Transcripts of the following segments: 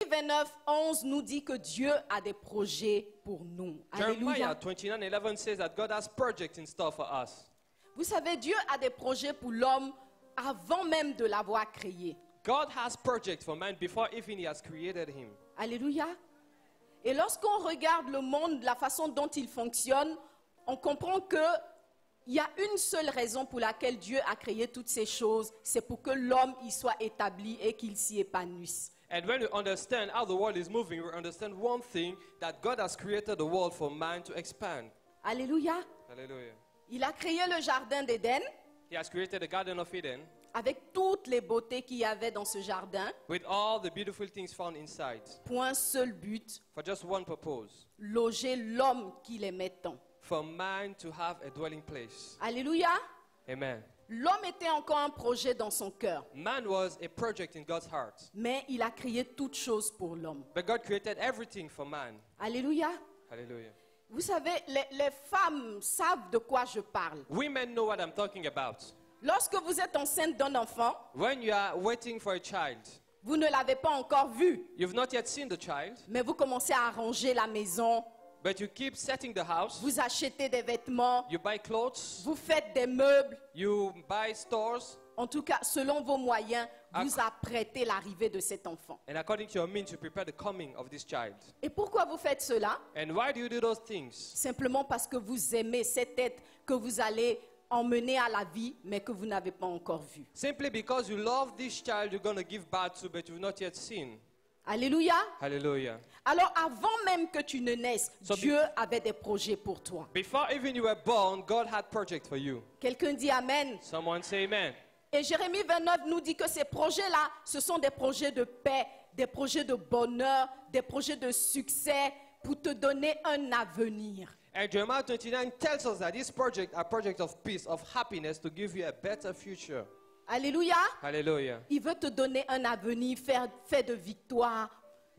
29:11 nous dit que Dieu a des projets pour nous. Jeremiah Alléluia. 29:11 says that God has projects in store for us. Vous savez, Dieu a des projets pour l'homme avant même de l'avoir créé. God has projects for man before even he has created him. Alléluia. Et lorsqu'on regarde le monde, la façon dont il fonctionne, on comprend que il y a une seule raison pour laquelle Dieu a créé toutes ces choses, c'est pour que l'homme y soit établi et qu'il s'y épanouisse. And when we understand how the world is moving, we understand one thing, that God has created the world for man to expand. Alléluia. Hallelujah. Il a créé le jardin d'Éden He has created the Garden of Eden avec toutes les beautés qu'il y avait dans ce jardin with all the beautiful things found inside pour un seul but, for just one purpose, loger l'homme qu'il aimait tant. for man to have a dwelling place. Alléluia. Amen. L'homme était encore un projet dans son cœur, Man was a project in God's heart, mais il a créé toutes choses pour l'homme. but God created everything for man. Alléluia. Hallelujah. Vous savez, les femmes savent de quoi je parle. Women know what I'm talking about. Lorsque vous êtes enceinte d'un enfant, When you are waiting for a child, vous ne l'avez pas encore vu, you've not yet seen the child, mais vous commencez à arranger la maison, but you keep setting the house, vous achetez des vêtements, you buy clothes, vous faites des meubles. you buy stores, En tout cas, selon vos moyens, vous apprêtez l'arrivée de cet enfant. and according to your means, you prepare the coming of this child. Et pourquoi vous faites cela? And why do you do those things? Simplement parce que vous aimez cet être que vous allez emmener à la vie, mais que vous n'avez pas encore vu. Simply because you love this child you're going to give birth to, but you've not yet seen. Alléluia. Hallelujah. Alors avant même que tu ne naisses, So Dieu avait des projets pour toi. Before even you were born, God had project for you. Quelqu'un dit Amen. Someone say amen. Et Jérémie 29 nous dit que ces projets-là, ce sont des projets de paix, des projets de bonheur, des projets de succès pour te donner un avenir. And Jeremiah 29 tells us that this project are project of peace, of happiness, to give you a better future. Alléluia. Hallelujah. Il veut te donner un avenir fait de victoire,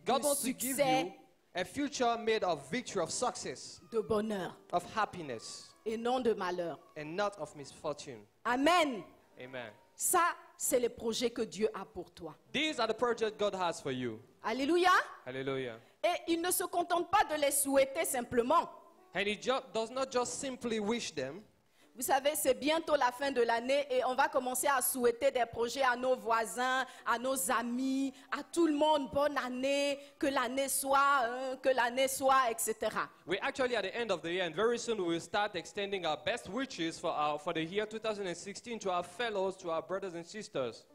God de wants to give succès, you a future made of victory, of success, de bonheur of happiness, et non de malheur. and not of misfortune. Amen. Amen. Ça, c'est le projet que Dieu a pour toi. These are the projects God has for you. Alléluia. Hallelujah. Et il ne se contente pas de les souhaiter simplement. And he does not just simply wish them. Vous savez, c'est bientôt la fin de l'année et on va commencer à souhaiter des projets à nos voisins, à nos amis, à tout le monde. Bonne année, que l'année soit, etc. We're actually at the end of the year, and very soon we will start extending our best wishes for the year 2016 to our fellows, to our brothers and sisters.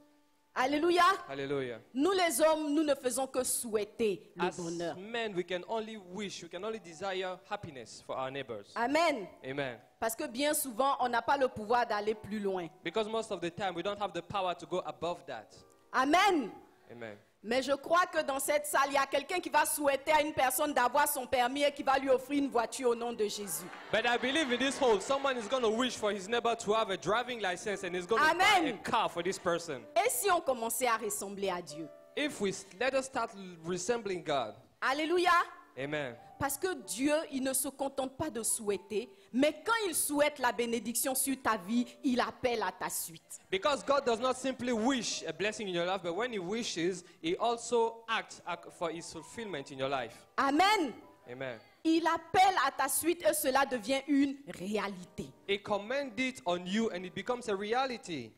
Alléluia. Hallelujah. Nous les hommes, nous ne faisons que souhaiter le As bonheur. men, we can only wish, we can only desire happiness for our neighbors. Amen. Amen. Parce que bien souvent, on n'a pas le pouvoir d'aller plus loin. Because most of the time, we don't have the power to go above that. Amen. Amen. Mais je crois que dans cette salle, il y a quelqu'un qui va souhaiter à une personne d'avoir son permis et qui va lui offrir une voiture au nom de Jésus. But I believe in this whole, someone is going to wish for his neighbor to have a driving license and is going to buy Amen. a car for this person. Et si on commençait à ressembler à Dieu? If we let us start resembling God. Alléluia. Amen. Parce que Dieu, il ne se contente pas de souhaiter, mais quand il souhaite la bénédiction sur ta vie, il appelle à ta suite. Because God does not simply wish a blessing in your life, but when He wishes, He also acts for His fulfillment in your life. Amen. Amen. Il appelle à ta suite et cela devient une réalité. He commends it on you and it becomes a reality.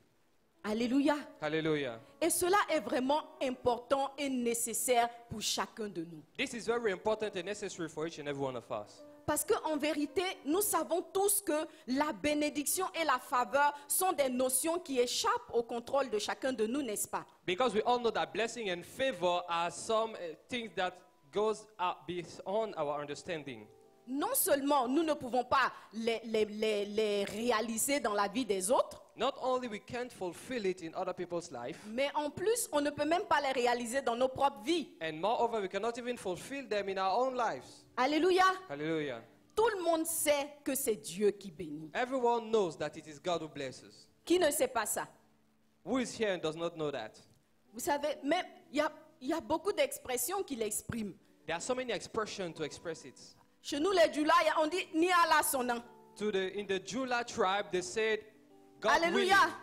Alléluia. Hallelujah. Et cela est vraiment important et nécessaire pour chacun de nous. This is very important and necessary for each and every one of us. Parce qu'en vérité, nous savons tous que la bénédiction et la faveur sont des notions qui échappent au contrôle de chacun de nous, n'est-ce pas? Because we all know that blessing and favor are some things that goes beyond our understanding. Non seulement nous ne pouvons pas les réaliser dans la vie des autres, Not only we can't fulfill it in other people's life, mais en plus, on ne peut même pas les réaliser dans nos propres vies. and moreover, we cannot even fulfill them in our own lives. Alléluia. Hallelujah. Tout le monde sait que c'est Dieu qui bénit. Everyone knows that it is God who blesses. Qui ne sait pas ça? Who is here and does not know that? Vous savez, mais il y a beaucoup d'expressions qui l'expriment. There are so many expressions to express it. Chez nous, les Djoula, on dit ni Allah son nom. In the Jula tribe, they said, God Alléluia. willing.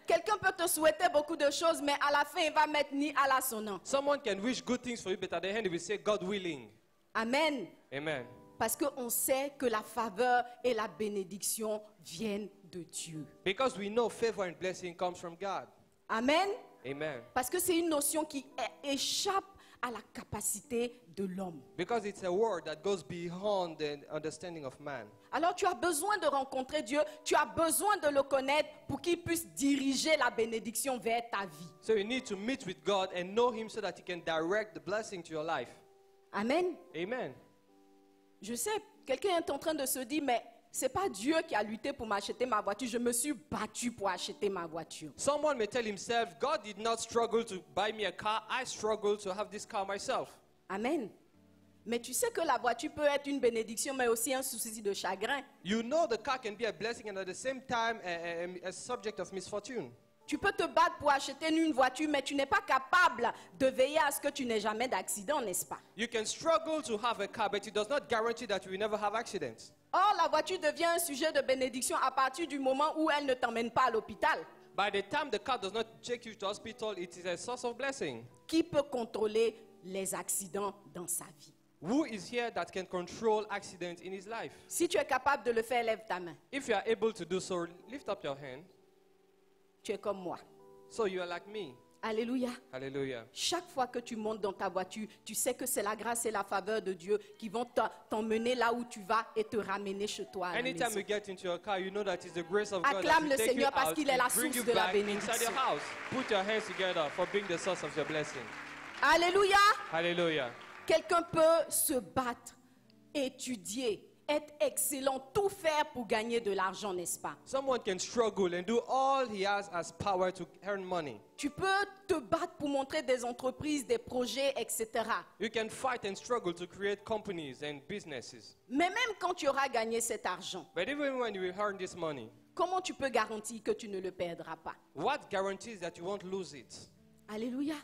Quelqu'un peut te souhaiter beaucoup de choses, mais à la fin, il va mettre ni Allah son nom. Someone can wish good things for you, but at the end he will say, God willing. Amen. Amen. Parce qu'on sait que la faveur et la bénédiction viennent de Dieu. Because we know favor and blessing comes from God. Amen. Amen. Parce que c'est une notion qui échappe à la capacité de l'homme. Because it's a word that goes beyond the understanding of man. Alors tu as besoin de rencontrer Dieu, tu as besoin de le connaître pour qu'il puisse diriger la bénédiction vers ta vie. So you need to meet with God and know him so that he can direct the blessing to your life. Amen. Amen. Je sais, quelqu'un est en train de se dire, mais c'est pas Dieu qui a lutté pour m'acheter ma voiture, je me suis battu pour acheter ma voiture. Someone may tell himself, God did not struggle to buy me a car, I struggled to have this car myself. Amen. Mais tu sais que la voiture peut être une bénédiction, mais aussi un souci de chagrin. You know the car can be a blessing and at the same time a subject of misfortune. Tu peux te battre pour acheter une voiture, mais tu n'es pas capable de veiller à ce que tu n'aies jamais d'accident, n'est-ce pas? You can struggle to have a car, but it does not guarantee that you will never have accidents. Or, la voiture devient un sujet de bénédiction à partir du moment où elle ne t'emmène pas à l'hôpital. By the time the car does not take you to hospital, it is a source of blessing. Qui peut contrôler les accidents dans sa vie? Who is here that can control accidents in his life? Si tu es capable de le faire, lève ta main. If you are able to do so, lift up your hand. Tu es comme moi. So you are like me. Alléluia. Hallelujah. Chaque fois que tu montes dans ta voiture, tu sais que c'est la grâce et la faveur de Dieu qui vont t'emmener là où tu vas et te ramener chez toi à la Anytime maison. you get into your car, you know that it's the grace of God that Acclame will le take you Seigneur parce out qu'il est la and bring source you de la back inside your bénédiction. house. Put your hands together for being the source of your blessing. Alléluia. Hallelujah. Quelqu'un peut se battre, étudier, être excellent, tout faire pour gagner de l'argent, n'est-ce pas? Someone can struggle and do all he has as power to earn money. Tu peux te battre pour montrer des entreprises, des projets, etc. You can fight and struggle to create companies and businesses. Mais même quand tu auras gagné cet argent, But even when you earn this money, comment tu peux garantir que tu ne le perdras pas? what guarantees that you won't lose it? Alléluia.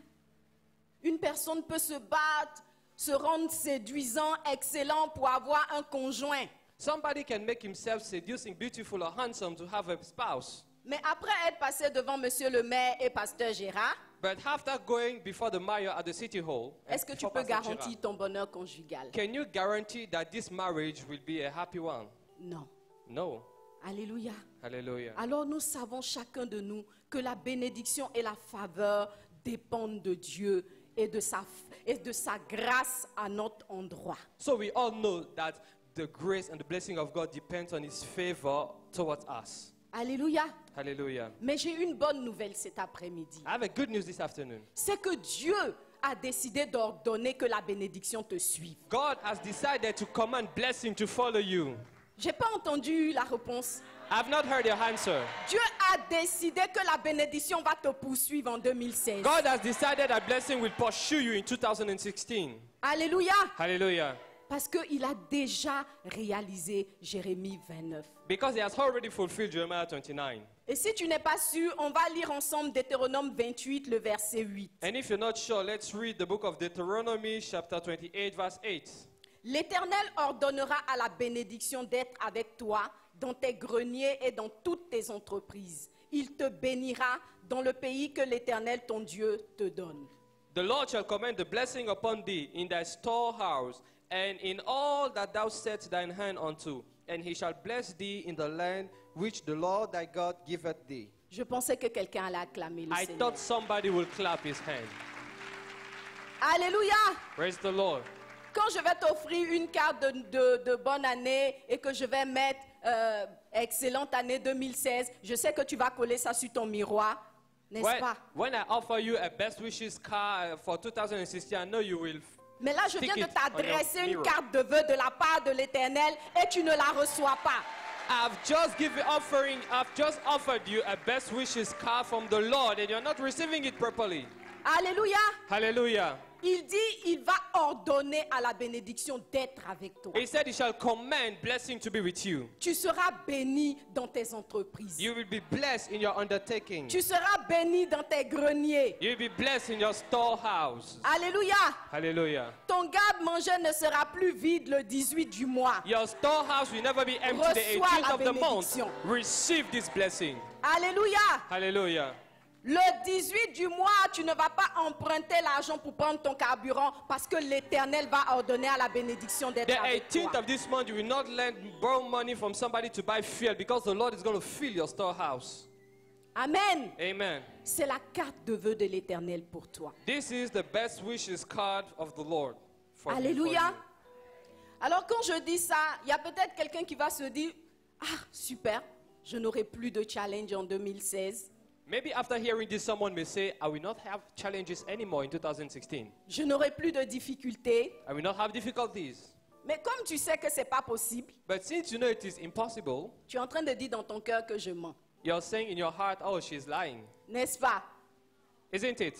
Une personne peut se battre, se rendre séduisant, excellent pour avoir un conjoint. Somebody can make himself seducing, beautiful, or handsome to have a spouse. Mais après être passé devant Monsieur le maire et Pasteur Gérard, But after going before the mayor at the city hall, est-ce que tu before peux Pastor garantir Chira, ton bonheur conjugal? can you guarantee that this marriage will be a happy one? Non. No. Alléluia. Hallelujah. Alors nous savons chacun de nous que la bénédiction et la faveur dépendent de Dieu et de sa grâce à notre endroit. So we all know that the grace and the blessing of God depends on his favor towards us. Alléluia. Hallelujah. Mais j'ai une bonne nouvelle cet après-midi. I have a good news this afternoon. C'est que Dieu a décidé d'ordonner que la bénédiction te suive. God has decided to command blessing to follow you. J'ai pas entendu la réponse. I've not heard your answer. Dieu a décidé que la bénédiction va te poursuivre en 2016. God has decided that blessing will pursue you in 2016. Alléluia. Hallelujah. Parce qu'il a déjà réalisé Jérémie 29. Because he has already fulfilled Jeremiah 29. Et si tu n'es pas sûr, on va lire ensemble Deutéronome 28, le verset 8. And if you're not sure, let's read the book of Deuteronomy, chapter 28, verse 8. L'Éternel ordonnera à la bénédiction d'être avec toi dans tes greniers et dans toutes tes entreprises. Il te bénira dans le pays que l'Éternel, ton Dieu, te donne. The Lord shall command the blessing upon thee in thy storehouse and in all that thou set thine hand unto, and he shall bless thee in the land which the Lord thy God giveth thee. Je pensais que quelqu'un allait acclamer le I Seigneur. thought somebody would clap his hand. Alléluia! Praise the Lord. Quand je vais t'offrir une carte de bonne année et que je vais mettre excellente année 2016, je sais que tu vas coller ça sur ton miroir, n'est-ce pas? When I offer you a best wishes card for 2016, I know you will. Mais là, je Stick viens de it t'adresser on your une mirror. carte de vœux de la part de l'Éternel et tu ne la reçois pas. I've just offered you a best wishes card from the Lord, and you're not receiving it properly. Alléluia! Hallelujah. Il dit, il va ordonner à la bénédiction d'être avec toi. He said he shall command blessing to be with you. Tu seras béni dans tes entreprises. You will be blessed in your undertaking. Tu seras béni dans tes greniers. You will be blessed in your storehouse. Alléluia. Hallelujah. Ton garde-manger ne sera plus vide le 18 du mois. Your storehouse will never be empty the Reçois 18th la of the month. bénédiction. Receive this blessing. Alléluia. Hallelujah. Le 18 du mois, tu ne vas pas emprunter l'argent pour prendre ton carburant parce que l'Éternel va ordonner à la bénédiction d'être The avec 18th toi. of this month, you will not borrow money from somebody to buy fuel because the Lord is going to fill your storehouse. Amen. Amen. C'est la carte de vœu de l'Éternel pour toi. This is the best wishes card of the Lord. For me, for Alléluia. you. Alors quand je dis ça, il y a peut-être quelqu'un qui va se dire, ah super, je n'aurai plus de challenge en 2016. Maybe after hearing this, someone may say, I will not have challenges anymore in 2016. Je n'aurai plus de difficultés. I will not have difficulties. Mais comme tu sais que ce n'est pas possible, But since you know it is impossible, tu es en train de dire dans ton cœur que je mens. you're saying in your heart, oh, she's lying. N'est-ce pas? Isn't it?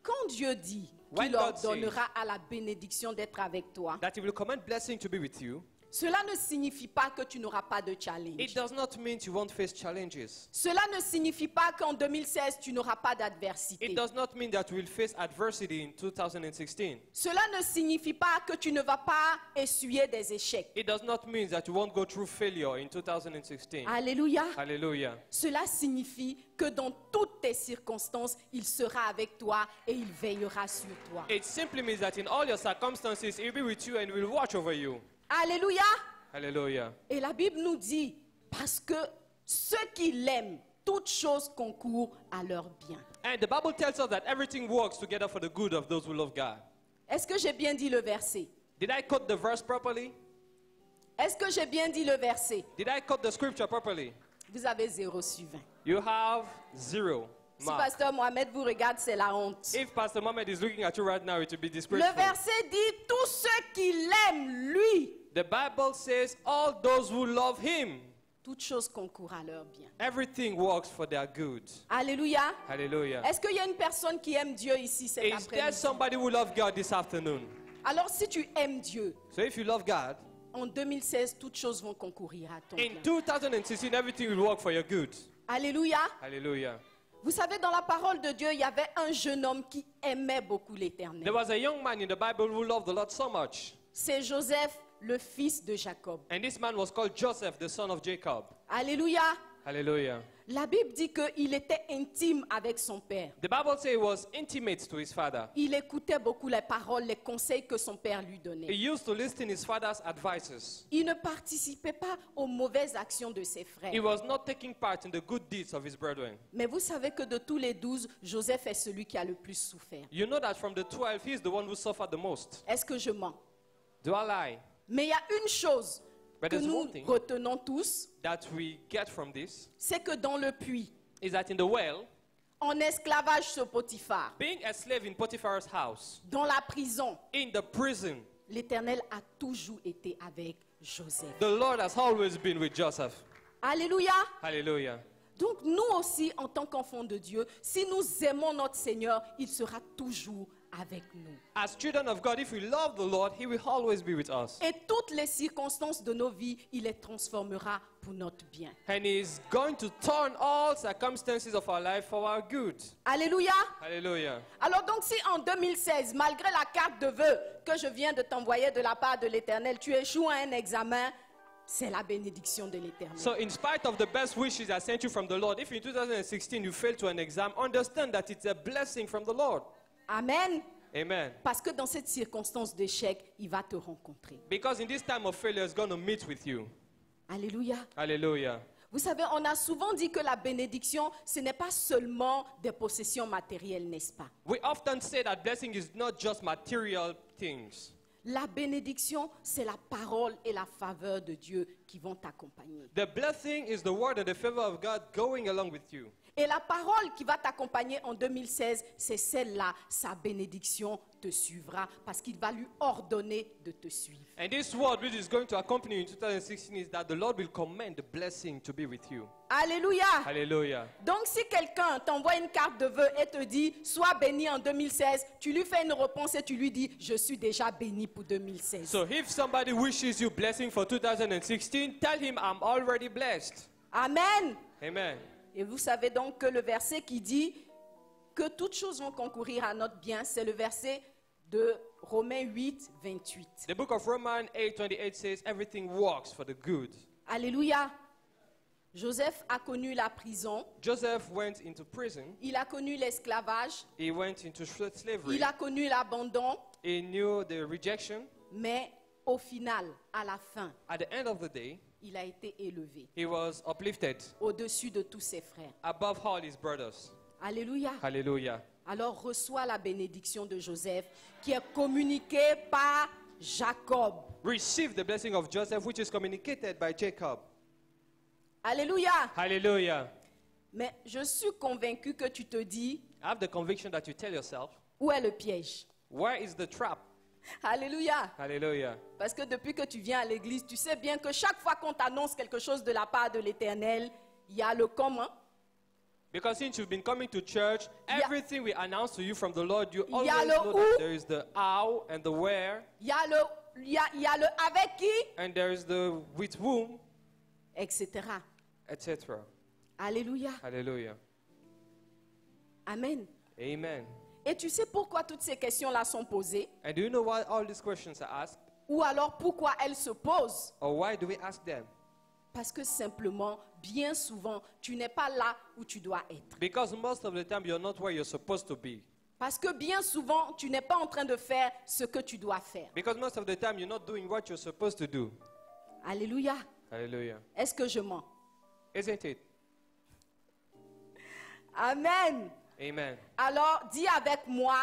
Quand Dieu dit When qu'il God says ordonnera à la bénédiction d'être avec toi, That he will command blessing to be with you, cela ne signifie pas que tu n'auras pas de it challenge. does not mean you won't face challenges. Cela ne signifie pas qu'en 2016, tu n'auras pas d'adversité. It does not mean that you will face adversity in 2016. Cela ne signifie pas que tu ne vas pas essuyer des échecs. It does not mean that you won't go through failure in 2016. Alléluia. Hallelujah. Cela signifie que dans toutes tes circonstances, il sera avec toi et il veillera sur toi. It simply means that in all your circumstances, he will be with you and will watch over you. Alléluia. Hallelujah. Et la Bible nous dit, parce que ceux qui l'aiment, toutes choses concourent à leur bien. And the Bible tells us that everything works together for the good of those who love God. Est-ce que j'ai bien dit le verset? Did I quote the verse properly? Est-ce que j'ai bien dit le verset? Did I quote the scripture properly? Vous avez 0 sur 20. You have 0 Si mark. Pasteur Mohamed vous regarde, c'est la honte. If Pastor Mohammed is looking at you right now, it will be Le disgraceful. verset dit, tous ceux qui l'aiment, lui, The Bible says all those who love him, toutes choses concourent à leur bien. everything works for their good. Alléluia. Hallelujah. Est-ce qu'il y a une personne qui aime Dieu ici cet Is there après-midi? somebody who loves God this afternoon? Alors si tu aimes Dieu, So if you love God, en 2016, toutes choses vont concourir à ton in bien. 2016, everything will work for your good. Alléluia. Hallelujah. Vous savez, dans la parole de Dieu, il y avait un jeune homme qui aimait beaucoup There l'Éternel. was a young man in the Bible who loved the Lord so much. C'est Joseph, le fils de Jacob. And this man was called Joseph, the son of Jacob. Alléluia. Hallelujah. La Bible dit qu'il était intime avec son père. The Bible says he was intimate to his father. Il écoutait beaucoup les paroles, les conseils que son père lui He donnait. used to listen his father's advices. Il ne participait pas aux mauvaises actions de ses He frères. was not taking part in the good deeds of his brethren. Mais vous savez que de tous les 12, Joseph est celui qui a le plus souffert. You know that from the 12, he is the one who suffered the most. Est-ce que je mens? Do I lie? Mais il y a une chose But que there's nous one thing retenons tous, that we get from this c'est que dans le puits, is that in the well, en esclavage sur Potiphar, being a slave in Potiphar's house, dans la prison, in the prison, l'Éternel a toujours été avec Joseph. the Lord has always been with Joseph. Alléluia. Hallelujah. Donc nous aussi, en tant qu'enfants de Dieu, si nous aimons notre Seigneur, il sera toujours avec nous. As children of God, if we love the Lord, he will always be with us. Et toutes les circonstances de nos vies, il les transformera pour notre bien. And he is going to turn all circumstances of our life for our good. Alléluia. Hallelujah. Alors donc si en 2016, malgré la carte de vœux que je viens de t'envoyer de la part de l'Éternel, tu échoues à un examen, c'est la bénédiction de l'Éternel. So in spite of the best wishes I sent you from the Lord, if in 2016 you fail to an exam, understand that it's a blessing from the Lord. Amen. Amen. Parce que dans cette circonstance d'échec, il va te rencontrer. Because in this time of failure, he's going to meet with you. Alléluia. Hallelujah. Vous savez, on a souvent dit que la bénédiction, ce n'est pas seulement des possessions matérielles, n'est-ce pas? We often say that blessing is not just material things. La bénédiction, c'est la parole et la faveur de Dieu qui vont t'accompagner. The blessing is the word and the favor of God going along with you. Et la parole qui va t'accompagner en 2016, c'est celle-là. Sa bénédiction te suivra parce qu'il va lui ordonner de te suivre. And this word which is going to accompany you in 2016 is that the Lord will command the blessing to be with you. Alléluia. Hallelujah. Donc si quelqu'un t'envoie une carte de vœux et te dit « Sois béni en 2016 », tu lui fais une réponse et tu lui dis « Je suis déjà béni pour 2016 ». So if somebody wishes you blessing for 2016, tell him I'm already blessed. Amen. Amen. Et vous savez donc que le verset qui dit que toutes choses vont concourir à notre bien, c'est le verset de Romains 8, 28. The book of Romans 8:28 says everything works for the good. Alléluia. Joseph a connu la prison, Joseph went into prison. il a connu l'esclavage, He went into slavery. il a connu l'abandon, He knew the rejection. mais au final, à la fin, At the end of the day, il a été élevé he was uplifted au-dessus de tous ses frères. above all his brothers. Alléluia. Hallelujah. Alors reçois la bénédiction de Joseph qui est communiquée par Jacob. Receive the blessing of Joseph, which is communicated by Jacob. Alléluia. Hallelujah. Mais je suis convaincu que tu te dis, I have the conviction that you tell yourself, où est le piège? where is the trap? Alléluia. Hallelujah. Parce que depuis que tu viens à l'église, tu sais bien que chaque fois qu'on t'annonce quelque chose de la part de l'Éternel, il y a le comment. Because since you've been coming to church, Yeah. everything we announce to you from the Lord, you Il y always a le know où. that there is the how and the where, Il y a le avec qui, and there is the with whom, etc. etc. Alléluia. Hallelujah. Amen. Amen. Et tu sais pourquoi toutes ces questions-là sont posées? And do you know why all these questions are asked? Ou alors pourquoi elles se posent? Or why do we ask them? Parce que simplement, bien souvent, tu n'es pas là où tu dois être. Because most of the time you're not where you're supposed to be. Parce que bien souvent, tu n'es pas en train de faire ce que tu dois faire. Because most of the time you're not doing what you're supposed to do. Alléluia. Hallelujah. Est-ce que je mens? Isn't it? Amen. Amen. Alors, dis avec moi,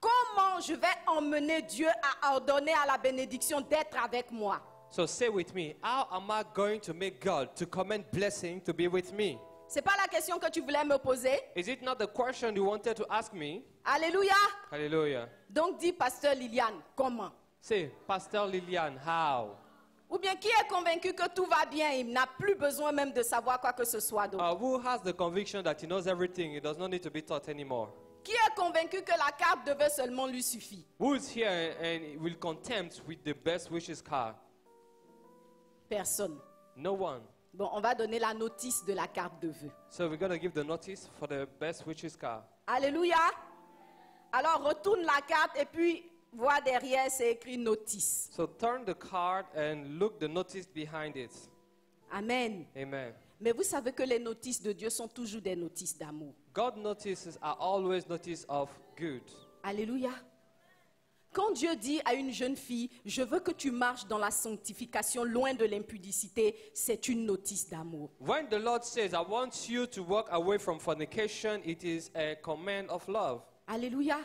comment je vais emmener Dieu à ordonner à la bénédiction d'être avec moi? So say with me, how am I going to make God to command blessing to be with me? C'est pas la question que tu voulais me poser? Is it not the question you wanted to ask me? Alléluia. Hallelujah. Donc dis, pasteur Liliane, comment? Say, Pastor Liliane, how? Ou bien qui est convaincu que tout va bien, il n'a plus besoin même de savoir quoi que ce soit d'autre? Who has the conviction that he knows everything? He does not need to be taught anymore. Qui est convaincu que la carte de vœux seulement lui suffit? Who is here and will content with the best wishes card? Personne. No one. Bon, on va donner la notice de la carte de vœux. So we're going to give the notice for the best wishes card. Alléluia. Alors retourne la carte et puis vois derrière, c'est écrit notice. So turn the card and look the notice behind it. Amen. Amen. Mais vous savez que les notices de Dieu sont toujours des notices d'amour. God notices are always notice of good. Alléluia. Quand Dieu dit à une jeune fille, je veux que tu marches dans la sanctification loin de l'impudicité, c'est une notice d'amour. When the Lord says, I want you to walk away from fornication, it is a command of love. Alléluia.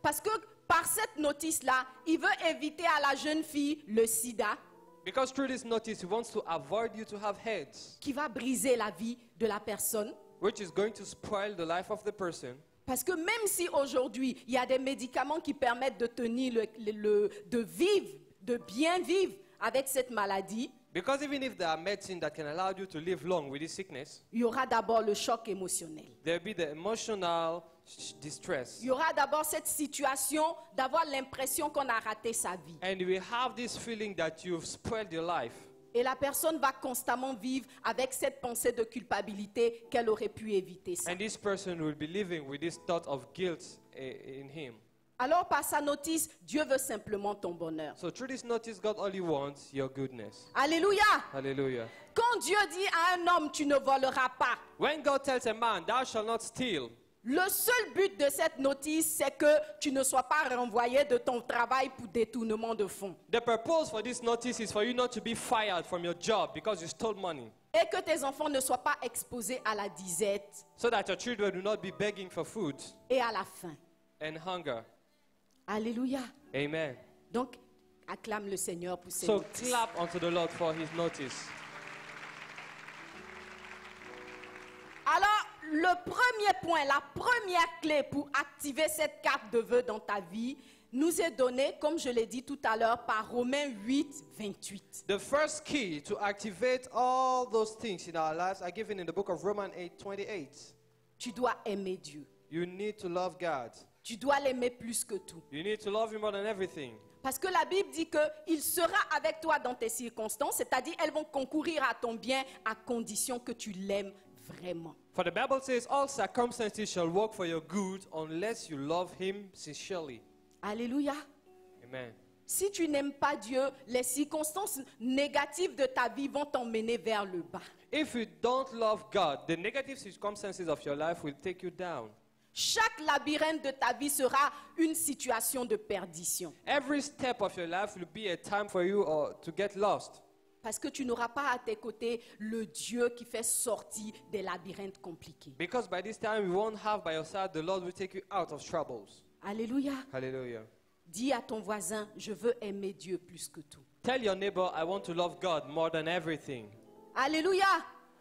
Parce que par cette notice-là, il veut éviter à la jeune fille le sida Because through this notice, He wants to avoid you to have heads, qui va briser la vie de la personne. which is going to spoil the life of the person. Parce que même si aujourd'hui, il y a des médicaments qui permettent de tenir de vivre, de bien vivre avec cette maladie, Because even if there are medicine that can allow you to live long with this sickness, il y aura d'abord le choc émotionnel. there will be the emotional distress. Il y aura d'abord cette situation d'avoir l'impression qu'on a raté sa vie. And you will have this feeling that you've spoiled your life. Et la personne va constamment vivre avec cette pensée de culpabilité qu'elle aurait pu éviter ça. And this person will be living with this thought of guilt in him. Alors par sa notice, Dieu veut simplement ton bonheur. So through this notice, God only wants your goodness. Alléluia. Hallelujah. Quand Dieu dit à un homme, tu ne voleras pas, When God tells a man, thou shalt not steal, le seul but de cette notice, c'est que tu ne sois pas renvoyé de ton travail pour détournement de fonds. the purpose for this notice is for you not to be fired from your job because you stole money, Et que tes enfants ne soient pas exposés à la disette so that your children will not be begging for food et à la faim. and hunger. Alléluia. Amen. Donc, acclame le Seigneur pour ses So notices. clap unto the Lord for His notice. Alors, le premier point, la première clé pour activer cette carte de vœux dans ta vie nous est donnée, comme je l'ai dit tout à l'heure, par Romains 8, 28. The first key to activate all those things in our lives are given in the book of Romans 8:28. Tu dois aimer Dieu. You need to love God. Tu dois l'aimer plus que tout. You need to love Him more than everything. Parce que la Bible dit qu'il sera avec toi dans tes circonstances, c'est-à-dire elles vont concourir à ton bien à condition que tu l'aimes vraiment. For the Bible says, all circumstances shall work for your good unless you love Him sincerely. Alléluia. Amen. Si tu n'aimes pas Dieu, les circonstances négatives de ta vie vont t'emmener vers le bas. If you don't love God, the negative circumstances of your life will take you down. Chaque labyrinthe de ta vie sera une situation de perdition. Every step of your life will be a time for you to get lost. Parce que tu n'auras pas à tes côtés le Dieu qui fait sortir des labyrinthes compliqués. Because by this time you won't have by your side the Lord will take you out of troubles. Alléluia. Hallelujah. Dis à ton voisin, je veux aimer Dieu plus que tout. Tell your neighbor, I want to love God more than everything. Alléluia.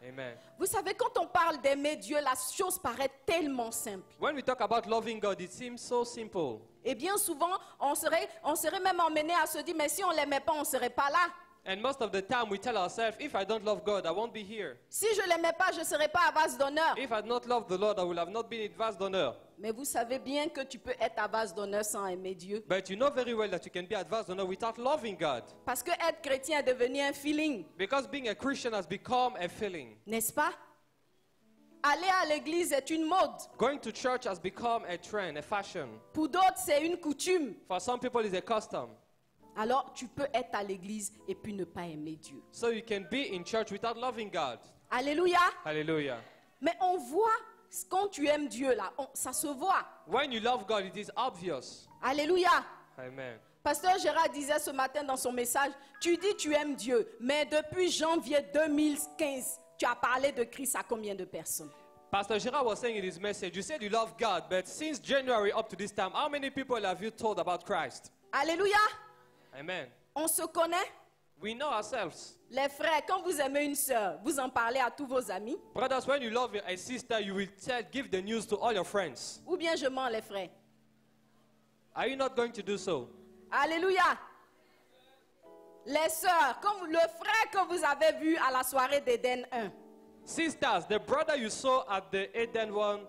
Amen. Vous savez, quand on parle d'aimer Dieu, la chose paraît tellement simple. When we talk about loving God, it seems so simple. Et bien souvent, on serait même emmené à se dire, mais si on ne l'aimait pas, on ne serait pas là. And most of the time we tell ourselves, if I don't love God, I won't be here. Si je ne l'aimais pas, je ne serais pas à vase d'honneur. If I had not loved the Lord, I would have not been in vase d'honneur. Mais vous savez bien que tu peux être à vase d'honneur sans aimer Dieu. But you know very well that you can be at vase d'honneur without loving God. Parce que être chrétien est devenu un feeling, Because being a Christian has become a feeling. n'est-ce pas? Aller à l'église est une mode. Going to church has become a trend, a fashion. Pour d'autres, c'est une coutume. For some people, it's a custom. Alors, tu peux être à l'église et puis ne pas aimer Dieu. So you can be in church without loving God. Alléluia. Hallelujah. Mais on voit, quand tu aimes Dieu, là, ça se voit. When you love God, it is obvious. Alléluia. Amen. Pasteur Gérard disait ce matin dans son message, tu dis tu aimes Dieu, mais depuis janvier 2015, tu as parlé de Christ à combien de personnes? Pastor Gerard was saying in his message, you said you love God, but since January up to this time, how many people have you told about Christ? Alléluia. Amen. On se connaît? We know ourselves. Les frères, quand vous aimez une sœur, vous en parlez à tous vos amis? Brothers, when you love a sister, you will give the news to all your friends. Ou bien je mens, les frères? Are you not going to do so? Alléluia. Les sœurs, comme le frère que vous avez vu à la soirée d'Éden 1. Sisters, the brother you saw at the Eden one,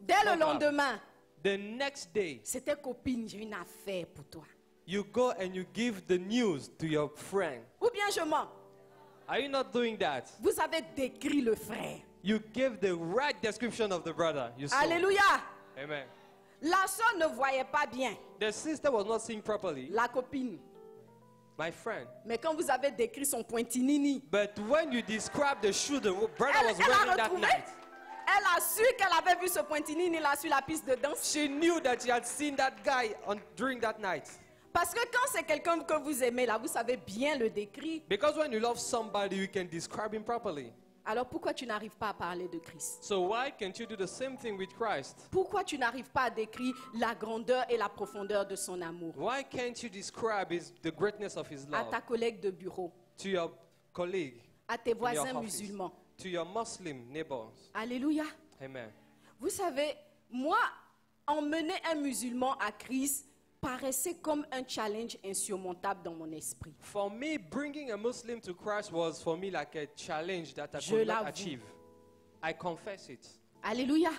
Dès le lendemain, the next day, c'était copine, j'ai une affaire pour toi. you go and you give the news to your friend. Ou bien je mens. Are you not doing that? Vous avez décrit le frère. You give the right description of the brother you saw. Alléluia. Amen. La sœur ne voyait pas bien, The sister was not seeing properly. la copine. My friend. Mais quand vous avez décrit son pointinini, But when you describe the shoe the brother was elle a wearing that retrouvé. night, Elle a su qu'elle avait vu ce pointinini là sur la piste de danse. she knew that she had seen that guy during that night. Parce que quand c'est quelqu'un que vous aimez là, vous savez bien le décrire. Because when you love somebody, you can describe him properly. Alors pourquoi tu n'arrives pas à parler de Christ? So why can't you do the same thing with Christ? Pourquoi tu n'arrives pas à décrire la grandeur et la profondeur de son amour? Why can't you describe the greatness of his À love ta collègue de bureau, to your colleague, à tes in your voisins office, musulmans. to your Muslim neighbors? Alléluia. Amen. Vous savez, moi, emmener un musulman à Christ paraissait comme un challenge insurmontable dans mon esprit. For me, bringing a Muslim to Christ was for me like a challenge that I Je could not l'avoue. achieve. I confess it. Alléluia.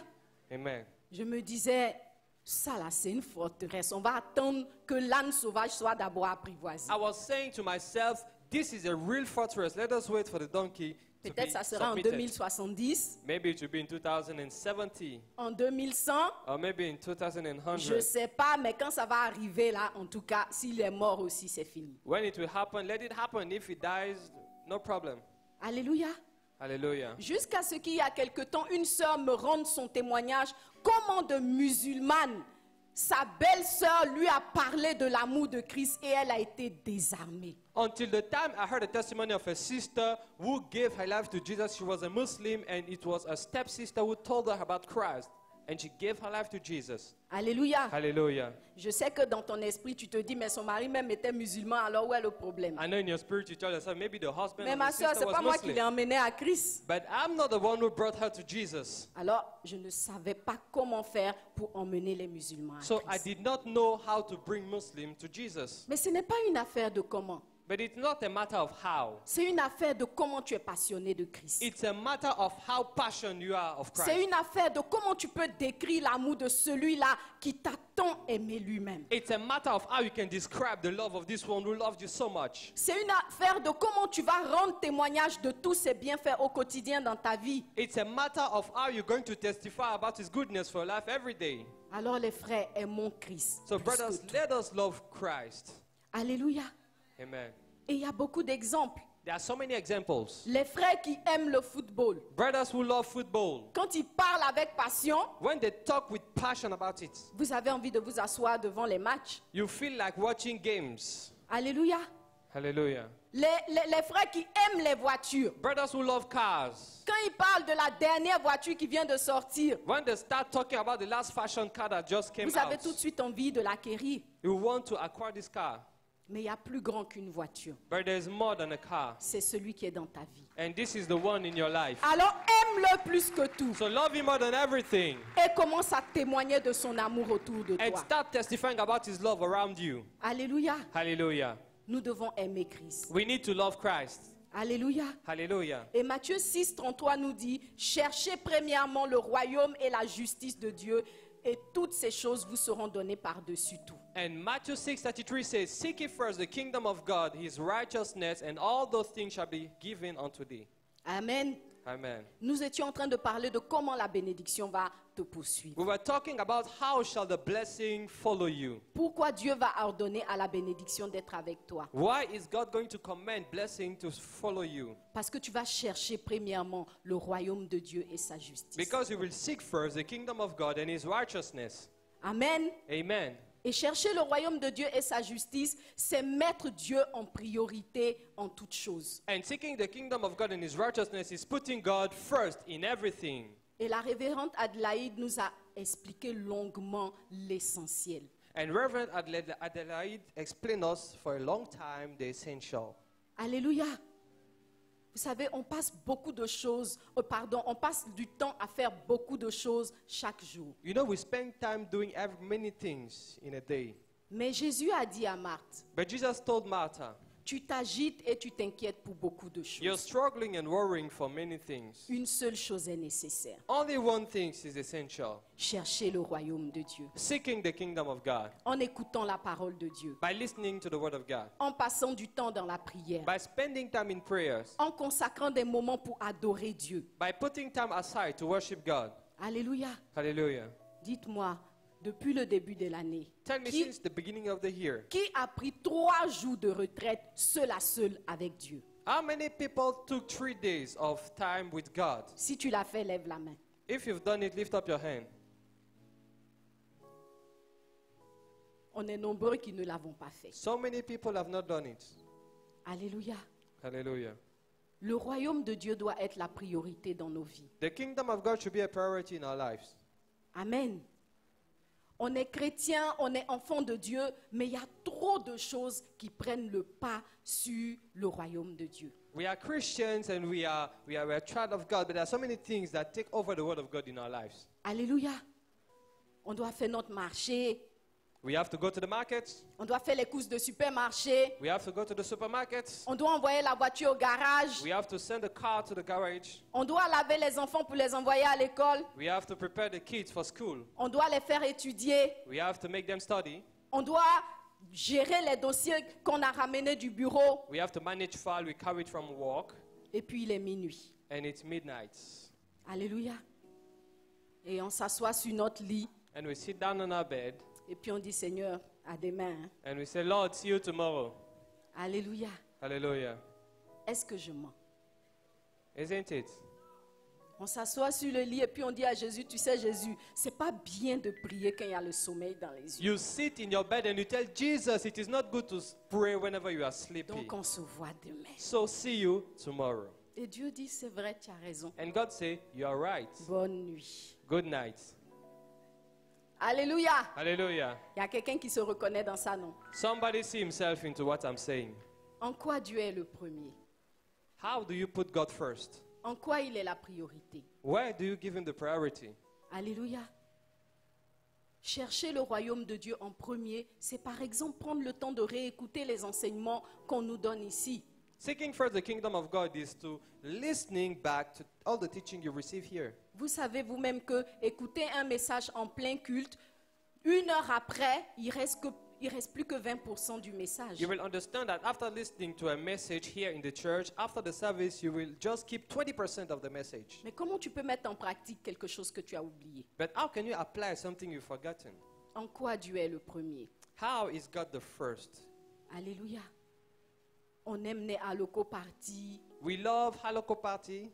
Amen. Je me disais, ça là, c'est une forteresse. On va attendre que l'âne sauvage soit d'abord apprivoisé. I was saying to myself, this is a real fortress. Let us wait for the donkey to be Peut-être ça sera en submitted. 2070, Maybe it will be in 2070 en 2100. or maybe in 2100. Je ne sais pas, mais quand ça va arriver là, en tout cas, s'il est mort aussi, c'est fini. When it will happen, let it happen. If he dies, no problem. Alléluia. Hallelujah. Jusqu'à ce qu'il y a quelque temps, une sœur me rende son témoignage. Comment de musulmane, sa belle-sœur lui a parlé de l'amour de Christ et elle a été désarmée. Until the time I heard the testimony of a sister who gave her life to Jesus. She was a Muslim and it was a stepsister who told her about Christ. And she gave her life to Jesus. Alléluia. Hallelujah. Je sais que dans ton esprit, tu te dis, mais son mari même était musulman, alors où est le problème? I know in your spirit you tell yourself, maybe the husband Mais or ma the soeur, sister c'est was pas moi qui l'ai Muslim. emmenée à Christ. But I'm not the one who brought her to Jesus. Alors, je ne savais pas comment faire pour emmener les musulmans à So I Christ. did not know how to bring Muslim to Jesus. Mais ce n'est pas une affaire de comment. But it's not a matter of how. C'est une affaire de comment tu es passionné de Christ. It's a matter of how passionate you are of C'est Christ. une affaire de comment tu peux décrire l'amour de celui-là qui t'a tant aimé lui-même. It's a matter of how you can describe the love of this one who loved you so much. C'est une affaire de comment tu vas rendre témoignage de tous ses bienfaits au quotidien dans ta vie. It's a matter of how you're going to testify about his goodness for your life every day. Alors les frères, aimons Christ. So plus que brothers, tout. let us love Christ. Alléluia. Amen. Et il y a beaucoup d'exemples. There are so many examples. Les frères qui aiment le football, Brothers who love football, quand ils parlent avec passion, when they talk with passion about it, vous avez envie de vous asseoir devant les matchs. you feel like watching games. Alléluia. Hallelujah. Les frères qui aiment les voitures, Brothers who love cars, quand ils parlent de la dernière voiture qui vient de sortir, when they start talking about the last fashion car that just came vous avez out, tout de suite envie de l'acquérir. you want to acquire this car. Mais il y a plus grand qu'une voiture. But there's more than a car. C'est celui qui est dans ta vie. And this is the one in your life. Alors aime-le plus que tout So love him more than everything. et commence à témoigner de son amour autour de And toi. start testifying about his love around you. Alléluia. Hallelujah. Nous devons aimer Christ. We need to love Christ. Alléluia. Hallelujah. Et Matthieu 6, 33 nous dit, cherchez premièrement le royaume et la justice de Dieu, et toutes ces choses vous seront données par-dessus tout. And Matthew 6:33 says, seek ye first the kingdom of God, his righteousness, and all those things shall be given unto thee. Amen. Amen. Nous étions en train de parler de comment la bénédiction va te poursuivre. We were talking about how shall the blessing follow you. Pourquoi Dieu va ordonner à la bénédiction d'être avec toi? Why is God going to command blessing to follow you? Parce que tu vas chercher premièrement le royaume de Dieu et sa justice. Because you will seek first the kingdom of God and his righteousness. Amen. Amen. Et chercher le royaume de Dieu et sa justice, c'est mettre Dieu en priorité en toutes choses. And seeking the kingdom of God and his righteousness is putting God first in everything. Et la révérende Adélaïde nous a expliqué longuement l'essentiel. And Reverend Adelaide explained us for a long time the essential. Alléluia. Vous savez, on passe beaucoup de choses, on passe du temps à faire beaucoup de choses chaque jour. You know, we spend time doing many things in a day. Mais Jésus a dit à Marthe, But Jesus told Martha, tu t'agites et tu t'inquiètes pour beaucoup de you're choses. struggling and worrying for many things. Une seule chose est nécessaire. Only one thing is essential. Chercher le royaume de Dieu. Seeking the kingdom of God. En écoutant la parole de Dieu. By listening to the word of God. En passant du temps dans la prière. By spending time in prayers. En consacrant des moments pour adorer Dieu. By putting time aside to worship God. Alléluia. Hallelujah. Dites-moi, depuis le début de l'année, Tell me, since the beginning of the year, qui a pris 3 jours de retraite seul à seul avec Dieu? how many people took 3 days of time with God? Si tu l'as fait, lève la main. If you've done it, lift up your hand. On est nombreux qui ne l'avons pas fait. So many people have not done it. Alléluia. Hallelujah. Le royaume de Dieu doit être la priorité dans nos vies. The kingdom of God should be a priority in our lives. Amen. On est chrétien, on est enfant de Dieu, mais il y a trop de choses qui prennent le pas sur le royaume de Dieu. We are Christians and we are a child of God, but there are so many things that take over the word of God in our lives. Alléluia. On doit faire notre marché, We have to go to the markets. on doit faire les courses de supermarché, We have to go to the supermarkets. on doit envoyer la voiture au garage, We have to send the car to the garage. on doit laver les enfants pour les envoyer à l'école, We have to prepare the kids for school. on doit les faire étudier, We have to make them study. on doit gérer les dossiers qu'on a ramenés du bureau, We have to manage file we carried from work. et puis il est minuit. And it's midnight. Alléluia. Et on s'assoit sur notre lit, And we sit down on our bed et puis on dit Seigneur, à demain. Hein. and we say, Lord, see you tomorrow. Alléluia. Hallelujah. Est-ce que je mens? Isn't it? On s'assoit sur le lit et puis on dit à Jésus, tu sais Jésus, c'est pas bien de prier quand il y a le sommeil dans les yeux. You sit in your bed and you tell Jesus it is not good to pray whenever you are sleepy. Donc on se voit demain. So see you tomorrow. Et Dieu dit, c'est vrai, tu as raison. And God say, you are right. Bonne nuit. Good night. Alléluia. Hallelujah. Il y a quelqu'un qui se reconnaît dans ça, non? Somebody see himself into what I'm saying. En quoi Dieu est le premier? How do you put God first? En quoi il est la priorité? Where do you give him the priority? Alléluia. Chercher le royaume de Dieu en premier, c'est par exemple prendre le temps de réécouter les enseignements qu'on nous donne ici. Seeking first the kingdom of God is to listening back to all the teaching you receive here. Vous savez vous-même que écouter un message en plein culte, 1 heure après, il reste plus que 20% du message. You will understand that after listening to a message here in the church, after the service, you will just keep 20% of the message. Mais comment tu peux mettre en pratique quelque chose que tu as oublié? But how can you apply something you've forgotten? En quoi Dieu est le premier? How is God the first? Alléluia. On aime les Haloko parties, We love Haloko party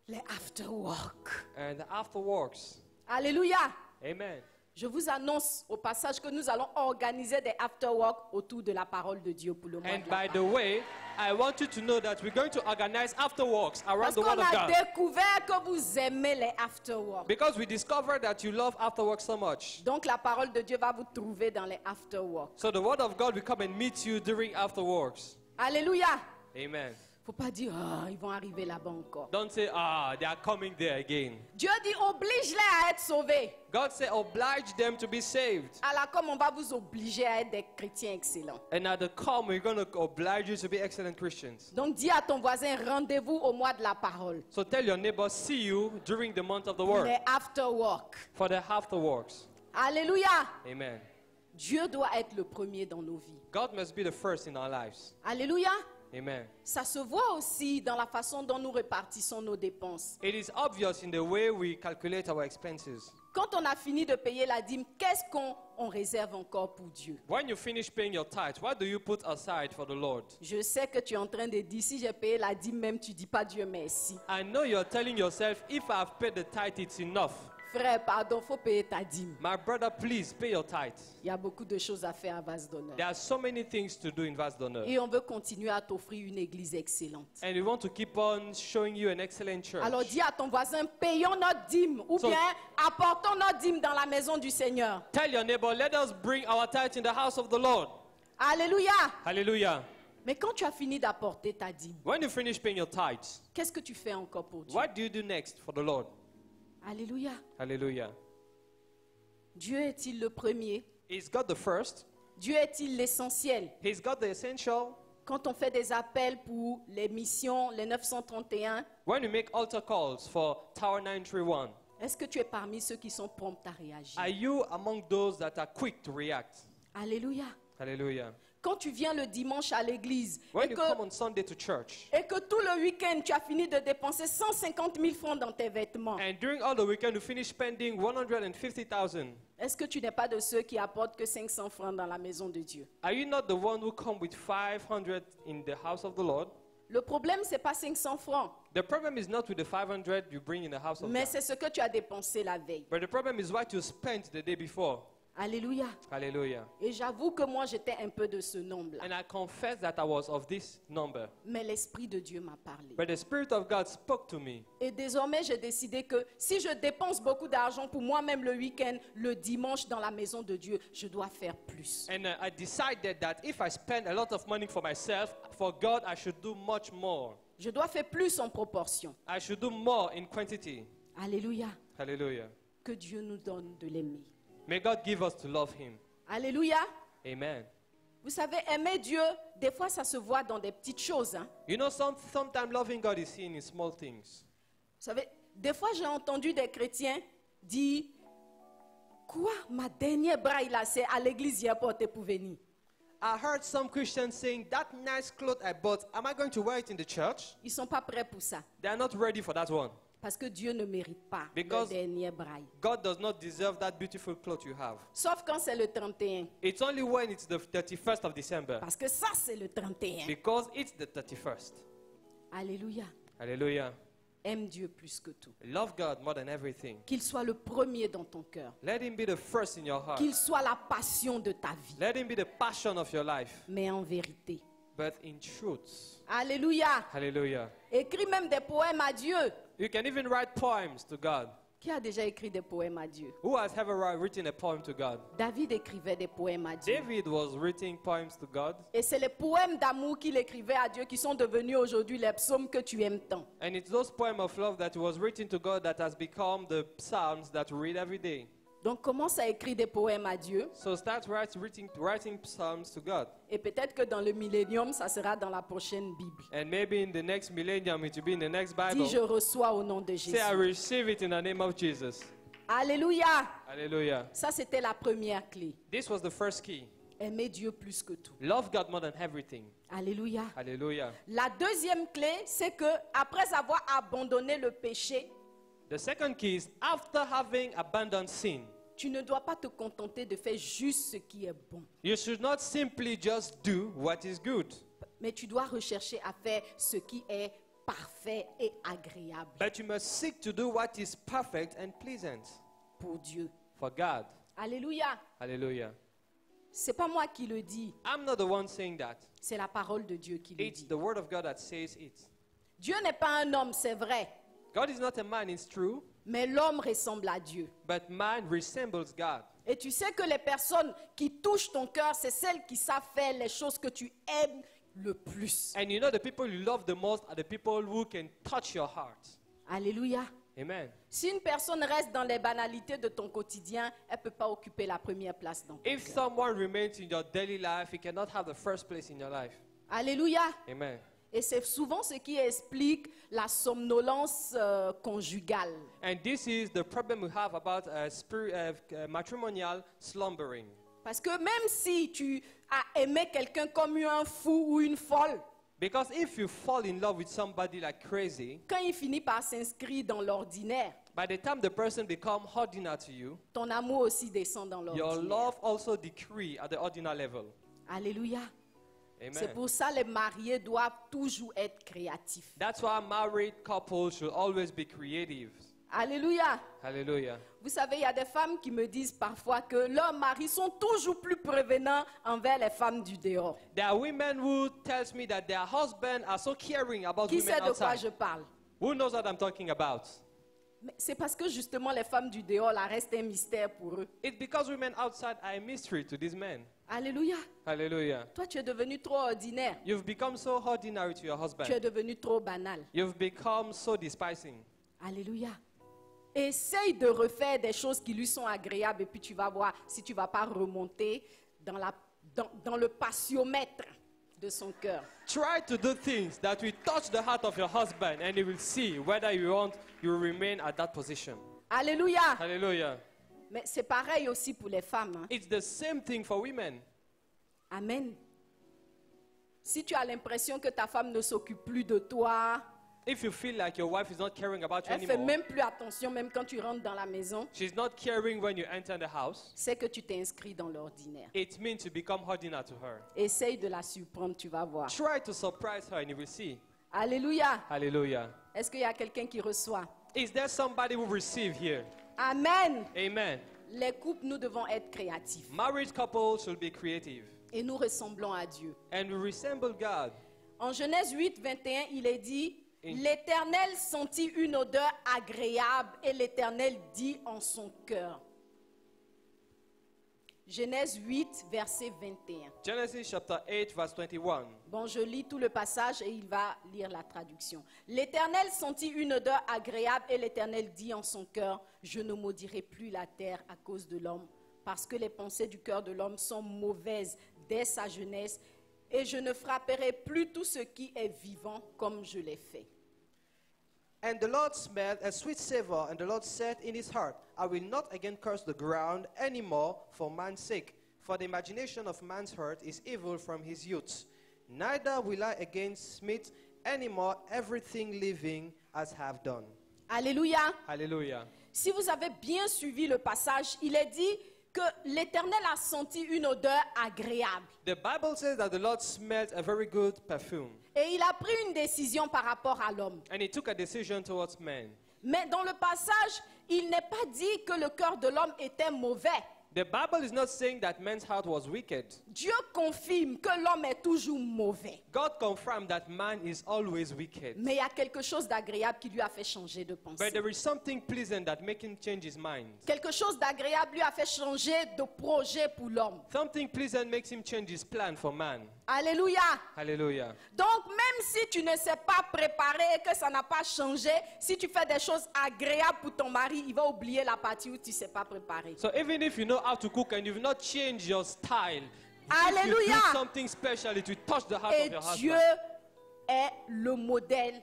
les after-work. and the afterworks. Alléluia. Amen. Je vous annonce au passage que nous allons organiser des after-work autour de la parole de Dieu pour le mois And de la by the parole. way, I want you to know that we're going to organize afterworks around Parce the qu'on Word of a God. découvert que vous aimez les after-work. Because we discovered that you love afterworks so much. Donc la parole de Dieu va vous trouver dans les after-work. So the Word of God will come and meet you during afterworks. Alléluia. Amen. Faut pas dire, ah, ils vont arriver là-bas encore. Don't say, they are coming there again. Dieu dit, oblige-les à être sauvés. God said, oblige them to be saved. Alors comme on va vous obliger à être des chrétiens excellents. And at the come, we're going to oblige you to be excellent Christians. Donc dis à ton voisin, rendez-vous au mois de la parole. So tell your neighbor, see you during the month of the Word Les after-work. for the afterworks. Alléluia. Amen. Dieu doit être le premier dans nos vies. God must be the first in our lives. Alléluia. Amen. Ça se voit aussi dans la façon dont nous répartissons nos dépenses. It is obvious in the way we calculate our expenses. Quand on a fini de payer la dîme, qu'est-ce qu'on réserve encore pour Dieu? When you finish paying your tithe, what do you put aside for the Lord? Je sais que tu es en train de dire, si j'ai payé la dîme même, tu dis pas Dieu merci. I know you're telling yourself, if I've paid the tithe, it's enough. Frère, pardon, faut payer ta dîme. My brother, please pay your tithe. Il y a beaucoup de choses à faire à Vase d'honneur. There are so many things to do in Vase d'Honneur. Et on veut continuer à t'offrir une église excellente. And we want to keep on showing you an excellent church. Alors dis à ton voisin, payons notre dîme ou So- bien apportons notre dîme dans la maison du Seigneur. Tell your neighbor, let us bring our tithe in the house of the Lord. Alléluia. Hallelujah. Mais quand tu as fini d'apporter ta dîme, When you finish paying your tithes, qu'est-ce que tu fais encore pour Dieu? what do you do next for the Lord? Alléluia. Hallelujah. Dieu est-il le premier? Is God the first? Dieu est-il l'essentiel? He's got the essential. Quand on fait des appels pour les missions, les 931, When we make altar calls for Tower 931, est-ce que tu es parmi ceux qui sont prompts à réagir? are you among those that are quick to react? Alléluia. Hallelujah. Quand tu viens le dimanche à l'église When et you que, come on Sunday to church, et que tout le week-end tu as fini de dépenser 150 000 francs dans tes vêtements, and during all the weekend you finish spending 150,000, est-ce que tu n'es pas de ceux qui apportent que 500 francs dans la maison de Dieu? are you not the one who come with 500 in the house of the Lord? Le problème, c'est pas 500 francs, The problem is not with the 500 you bring in the house of mais God, c'est ce que tu as dépensé la veille. but the problem is what you spent the day before. Alléluia. Hallelujah. Et j'avoue que moi, j'étais un peu de ce nombre-là. And I confess that I was of this number. Mais l'Esprit de Dieu m'a parlé. But the Spirit of God spoke to me. Et désormais, j'ai décidé que si je dépense beaucoup d'argent pour moi-même le week-end, le dimanche dans la maison de Dieu, je dois faire plus. And I decided that if I spend a lot of money for myself, for God, I should do much more. Je dois faire plus en proportion. I should do more in quantity. Alléluia. Hallelujah. Que Dieu nous donne de l'aimer. May God give us to love Him. Alléluia. Amen. Vous savez, aimer Dieu, des fois, ça se voit dans des petites choses. Hein. You know, sometimes loving God is seen in small things. Vous savez, des fois, j'ai entendu des chrétiens dire, quoi, ma dernière braille là, c'est à l'église hier portée pour venir. I heard some Christians saying, that nice cloth I bought, am I going to wear it in the church? Ils ne sont pas prêts pour ça. They are not ready for that one. Parce que Dieu ne mérite pas Because- le dernier braille. God does not deserve that beautiful cloth you have. Sauf quand c'est le 31. It's only when it's the 31st of December. Parce que ça, c'est le 31. Because it's the 31st. Alléluia. Hallelujah. Aime Dieu plus que tout. Love God more than everything. Qu'il soit le premier dans ton cœur. Let Him be the first in your heart. Qu'il soit la passion de ta vie. Let Him be the passion of your life. Mais en vérité. But in truth. Alléluia. Hallelujah. Écris même des poèmes à Dieu. You can even write poems to God. Qui a déjà écrit des poèmes à Dieu? Who has ever written a poem to God? David écrivait des poèmes à Dieu. David was writing poems to God. Et c'est les poèmes d'amour qu'il écrivait à Dieu qui sont devenus aujourd'hui les psaumes que tu aimes tant. And it's those poems of love that was written to God that has become the psalms that we read every day. Donc commence à écrire des poèmes à Dieu. So start writing psalms to God. Et peut-être que dans le millénium, ça sera dans la prochaine Bible. And maybe in the next millennium it will be in the next Bible. Dis, je reçois au nom de Jésus. Say, I receive it in the name of Jesus. Alléluia. Hallelujah. Ça, c'était la première clé. This was the first key. Aimer Dieu plus que tout. Love God more than everything. Alléluia. Hallelujah. La deuxième clé, c'est que après avoir abandonné le péché, The second key is after having abandoned sin, tu ne dois pas te contenter de faire juste ce qui est bon. you should not simply just do what is good, Mais tu dois rechercher à faire ce qui est parfait et agréable but you must seek to do what is perfect and pleasant pour Dieu. for God. Alléluia. Hallelujah. C'est pas moi qui le dis, I'm not the one saying that. c'est la parole de Dieu qui le It's dit. the word of God that says it. Dieu n'est pas un homme, c'est vrai, God is not a man, it's true, mais l'homme ressemble à Dieu. but man resembles God. Et tu sais que les personnes qui touchent ton cœur, c'est celles qui savent faire les choses que tu aimes le plus. And you know the people you love the most are the people who can touch your heart. Alléluia. Amen. Si une personne reste dans les banalités de ton quotidien, elle ne peut pas occuper la première place dans ton If cœur. someone remains in your daily life, he cannot have the first place in your life. Alléluia. Amen. Et c'est souvent ce qui explique la somnolence conjugale. And this is the problem we have about matrimonial slumbering. Parce que même si tu as aimé quelqu'un comme un fou ou une folle, Because if you fall in love with somebody like crazy, quand il finit par s'inscrire dans l'ordinaire, by the time the person becomes ordinary to you, ton amour aussi descend dans your l'ordinaire. love also decrease at the ordinary level. Alléluia. C'est Amen. pour ça que les mariés doivent toujours être créatifs. That's why married couples should always be creative. Alléluia. Hallelujah. Vous savez, il y a des femmes qui me disent parfois que leurs maris sont toujours plus prévenants envers les femmes du dehors. There are women who tells me that their husbands are so caring about Qui women sait de quoi outside. je parle? Who knows what I'm talking about? Mais c'est parce que justement les femmes du dehors, là, restent un mystère pour eux. It's because women outside are a mystery to these men. Alléluia. Hallelujah. Toi, tu es devenu trop ordinaire. You've become so ordinary to your Tu es husband. devenu trop banal. You've become so despising. Alléluia. Essaye de refaire des choses qui lui sont agréables et puis tu vas voir si tu ne vas pas remonter dans le patiomètre de son cœur. Try to do things that will touch the heart of your husband, and he will see whether you remain at that position. Alléluia. Hallelujah. Mais c'est pareil aussi pour les femmes. Hein. It's the same thing for women. Amen. Si tu as l'impression que ta femme ne s'occupe plus de toi, If you feel like your wife is not caring about you elle ne fait anymore, même plus attention même quand tu rentres dans la maison, she's not caring when you enter the house, c'est que tu t'es inscrit dans l'ordinaire. it means to become ordinary to her. Essaye de la surprendre, tu vas voir. Try to surprise her and you will see. Alléluia. Hallelujah. Est-ce qu'il y a quelqu'un qui reçoit? Is there somebody who receive here? Amen. Amen. Les couples, nous devons être créatifs. Married couples should be creative. Et nous ressemblons à Dieu. And we resemble God. En Genèse 8, 21, il est dit, In- l'Éternel sentit une odeur agréable et l'Éternel dit en son cœur. Genèse 8, verset 21. Genesis chapter 8, verse 21. Bon, je lis tout le passage et il va lire la traduction. L'Éternel sentit une odeur agréable et l'Éternel dit en son cœur, je ne maudirai plus la terre à cause de l'homme, parce que les pensées du cœur de l'homme sont mauvaises dès sa jeunesse, et je ne frapperai plus tout ce qui est vivant comme je l'ai fait. And the Lord smelled a sweet savor, and the Lord said in his heart, I will not again curse the ground any more for man's sake, for the imagination of man's heart is evil from his youth. Neither will I again smite any more everything living as have done. Alléluia. Hallelujah. Si vous avez bien suivi le passage, il est dit que l'Éternel a senti une odeur agréable. The Bible says that the Lord smelled a very good perfume, Et il a pris une décision par rapport à l'homme. and he took a decision towards man. Mais dans le passage, il n'est pas dit que le cœur de l'homme était mauvais. The Bible is not saying that man's heart was wicked. Dieu confirme que l'homme est toujours mauvais. God confirmed that man is always wicked. Mais il y a quelque chose d'agréable qui lui a fait changer de But pensée. there is something pleasant that makes him change his mind. Quelque chose d'agréable lui a fait changer de projet pour l'homme. Something pleasant makes him change his plan for man. Alléluia. Hallelujah. Donc même si tu ne sais pas préparer et que ça n'a pas changé, si tu fais des choses agréables pour ton mari, il va oublier la partie où tu ne sais pas préparer. So even if you know how to cook and you've not changed your style, if Hallelujah. you do something special, it will touch the heart Et of your Dieu husband. est le modèle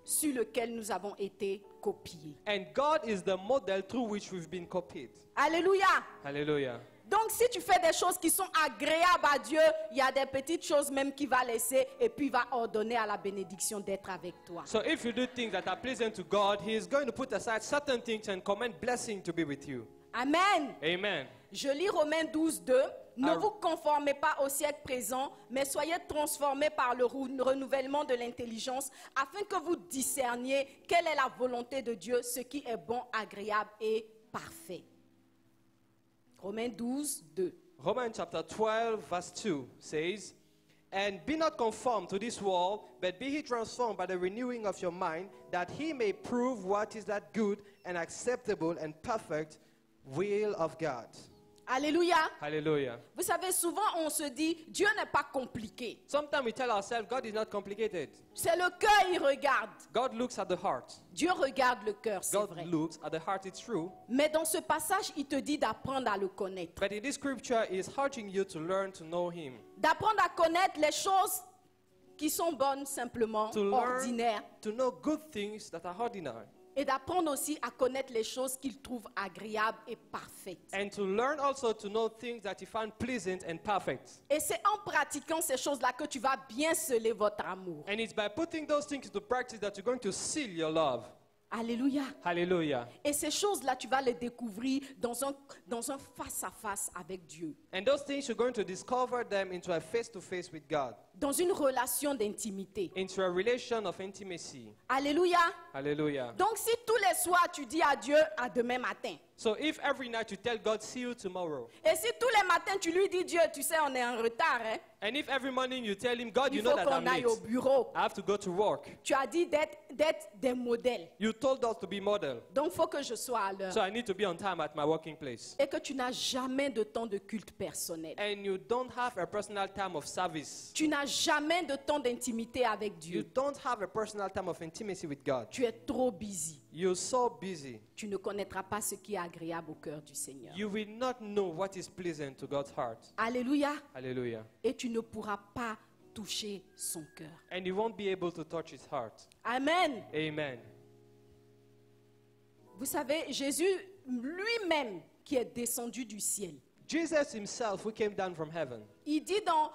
sur lequel nous avons été copiés. And God is the model through which we've been copied. Alléluia. Hallelujah. Donc si tu fais des choses qui sont agréables à Dieu, il y a des petites choses même qu'il va laisser et puis il va ordonner à la bénédiction d'être avec toi. So if you do things that are pleasing to God, He is going to put aside certain things and command blessing to be with you. Amen. Amen. Je lis Romains 12, 2. Ne vous conformez pas au siècle présent, mais soyez transformés par le renouvellement de l'intelligence, afin que vous discerniez quelle est la volonté de Dieu, ce qui est bon, agréable et parfait. Romains 12, 2. Romans chapter 12, verse 2 says, And be not conformed to this world, but be ye transformed by the renewing of your mind, that he may prove what is that good and acceptable and perfect will of God. Alléluia. Hallelujah. Vous savez, souvent on se dit, Dieu n'est pas compliqué. Sometimes we tell ourselves God is not complicated. C'est le cœur, il regarde. God looks at the heart. Dieu regarde le cœur, c'est God vrai. looks at the heart, it's true. Mais dans ce passage, il te dit d'apprendre à le connaître. But in this scripture, He is urging you to learn to know Him. D'apprendre à connaître les choses qui sont bonnes simplement, To learn ordinaires. to know good things that are ordinary. Et d'apprendre aussi à connaître les choses qu'il trouve agréables et parfaites. And to learn also to know things that you find pleasant and perfect. Et c'est en pratiquant ces choses-là que tu vas bien sceller votre amour. And it's by putting those things into practice that you're going to seal your love. Alléluia. Hallelujah. Et ces choses-là, tu vas les découvrir dans un face-à-face avec Dieu. And those things, you're going to discover them into a face-to-face with God. Dans une relation d'intimité. Into a relation of intimacy. Alléluia. Hallelujah. Donc si tous les soirs tu dis à Dieu à demain matin. So if every night you tell God, see you tomorrow. Et si tous les matins tu lui dis Dieu, tu sais on est en retard. Hein? And if every morning you tell Him, God, Il you know faut that qu'on I'm aille late. au bureau. I have to go to work. Tu as dit d'être des modèles. You told us to be model. Donc il faut que je sois à l'heure. So I need to be on time at my working place. Et que tu n'as jamais de temps de culte personnel. And you don't have a personal time of service. Tu n'as jamais de temps d'intimité avec You Dieu. don't have a personal time of intimacy with God. Tu es trop busy. You're so busy. Tu ne connaîtras pas ce qui est agréable au cœur du Seigneur. You will not know what is pleasant to God's heart. Alléluia. Hallelujah. Et tu ne pourras pas toucher son cœur. And you won't be able to touch His heart. Amen. Amen. Vous savez, Jésus lui-même qui est descendu du ciel, Jesus Himself, who came down from heaven, il dit dans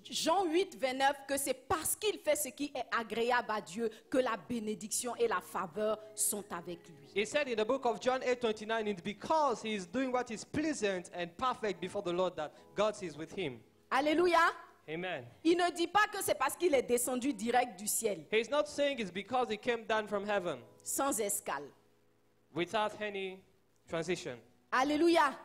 Jean 8, 29 que c'est parce qu'il fait ce qui est agréable à Dieu que la bénédiction et la faveur sont avec lui. He said in the book of John 8:29, it's because He is doing what is pleasant and perfect before the Lord that God is with Him. Alléluia. Amen. Il ne dit pas que c'est parce qu'il est descendu direct du ciel, He's not saying it's because He came down from heaven sans escale. without any transition. Alléluia.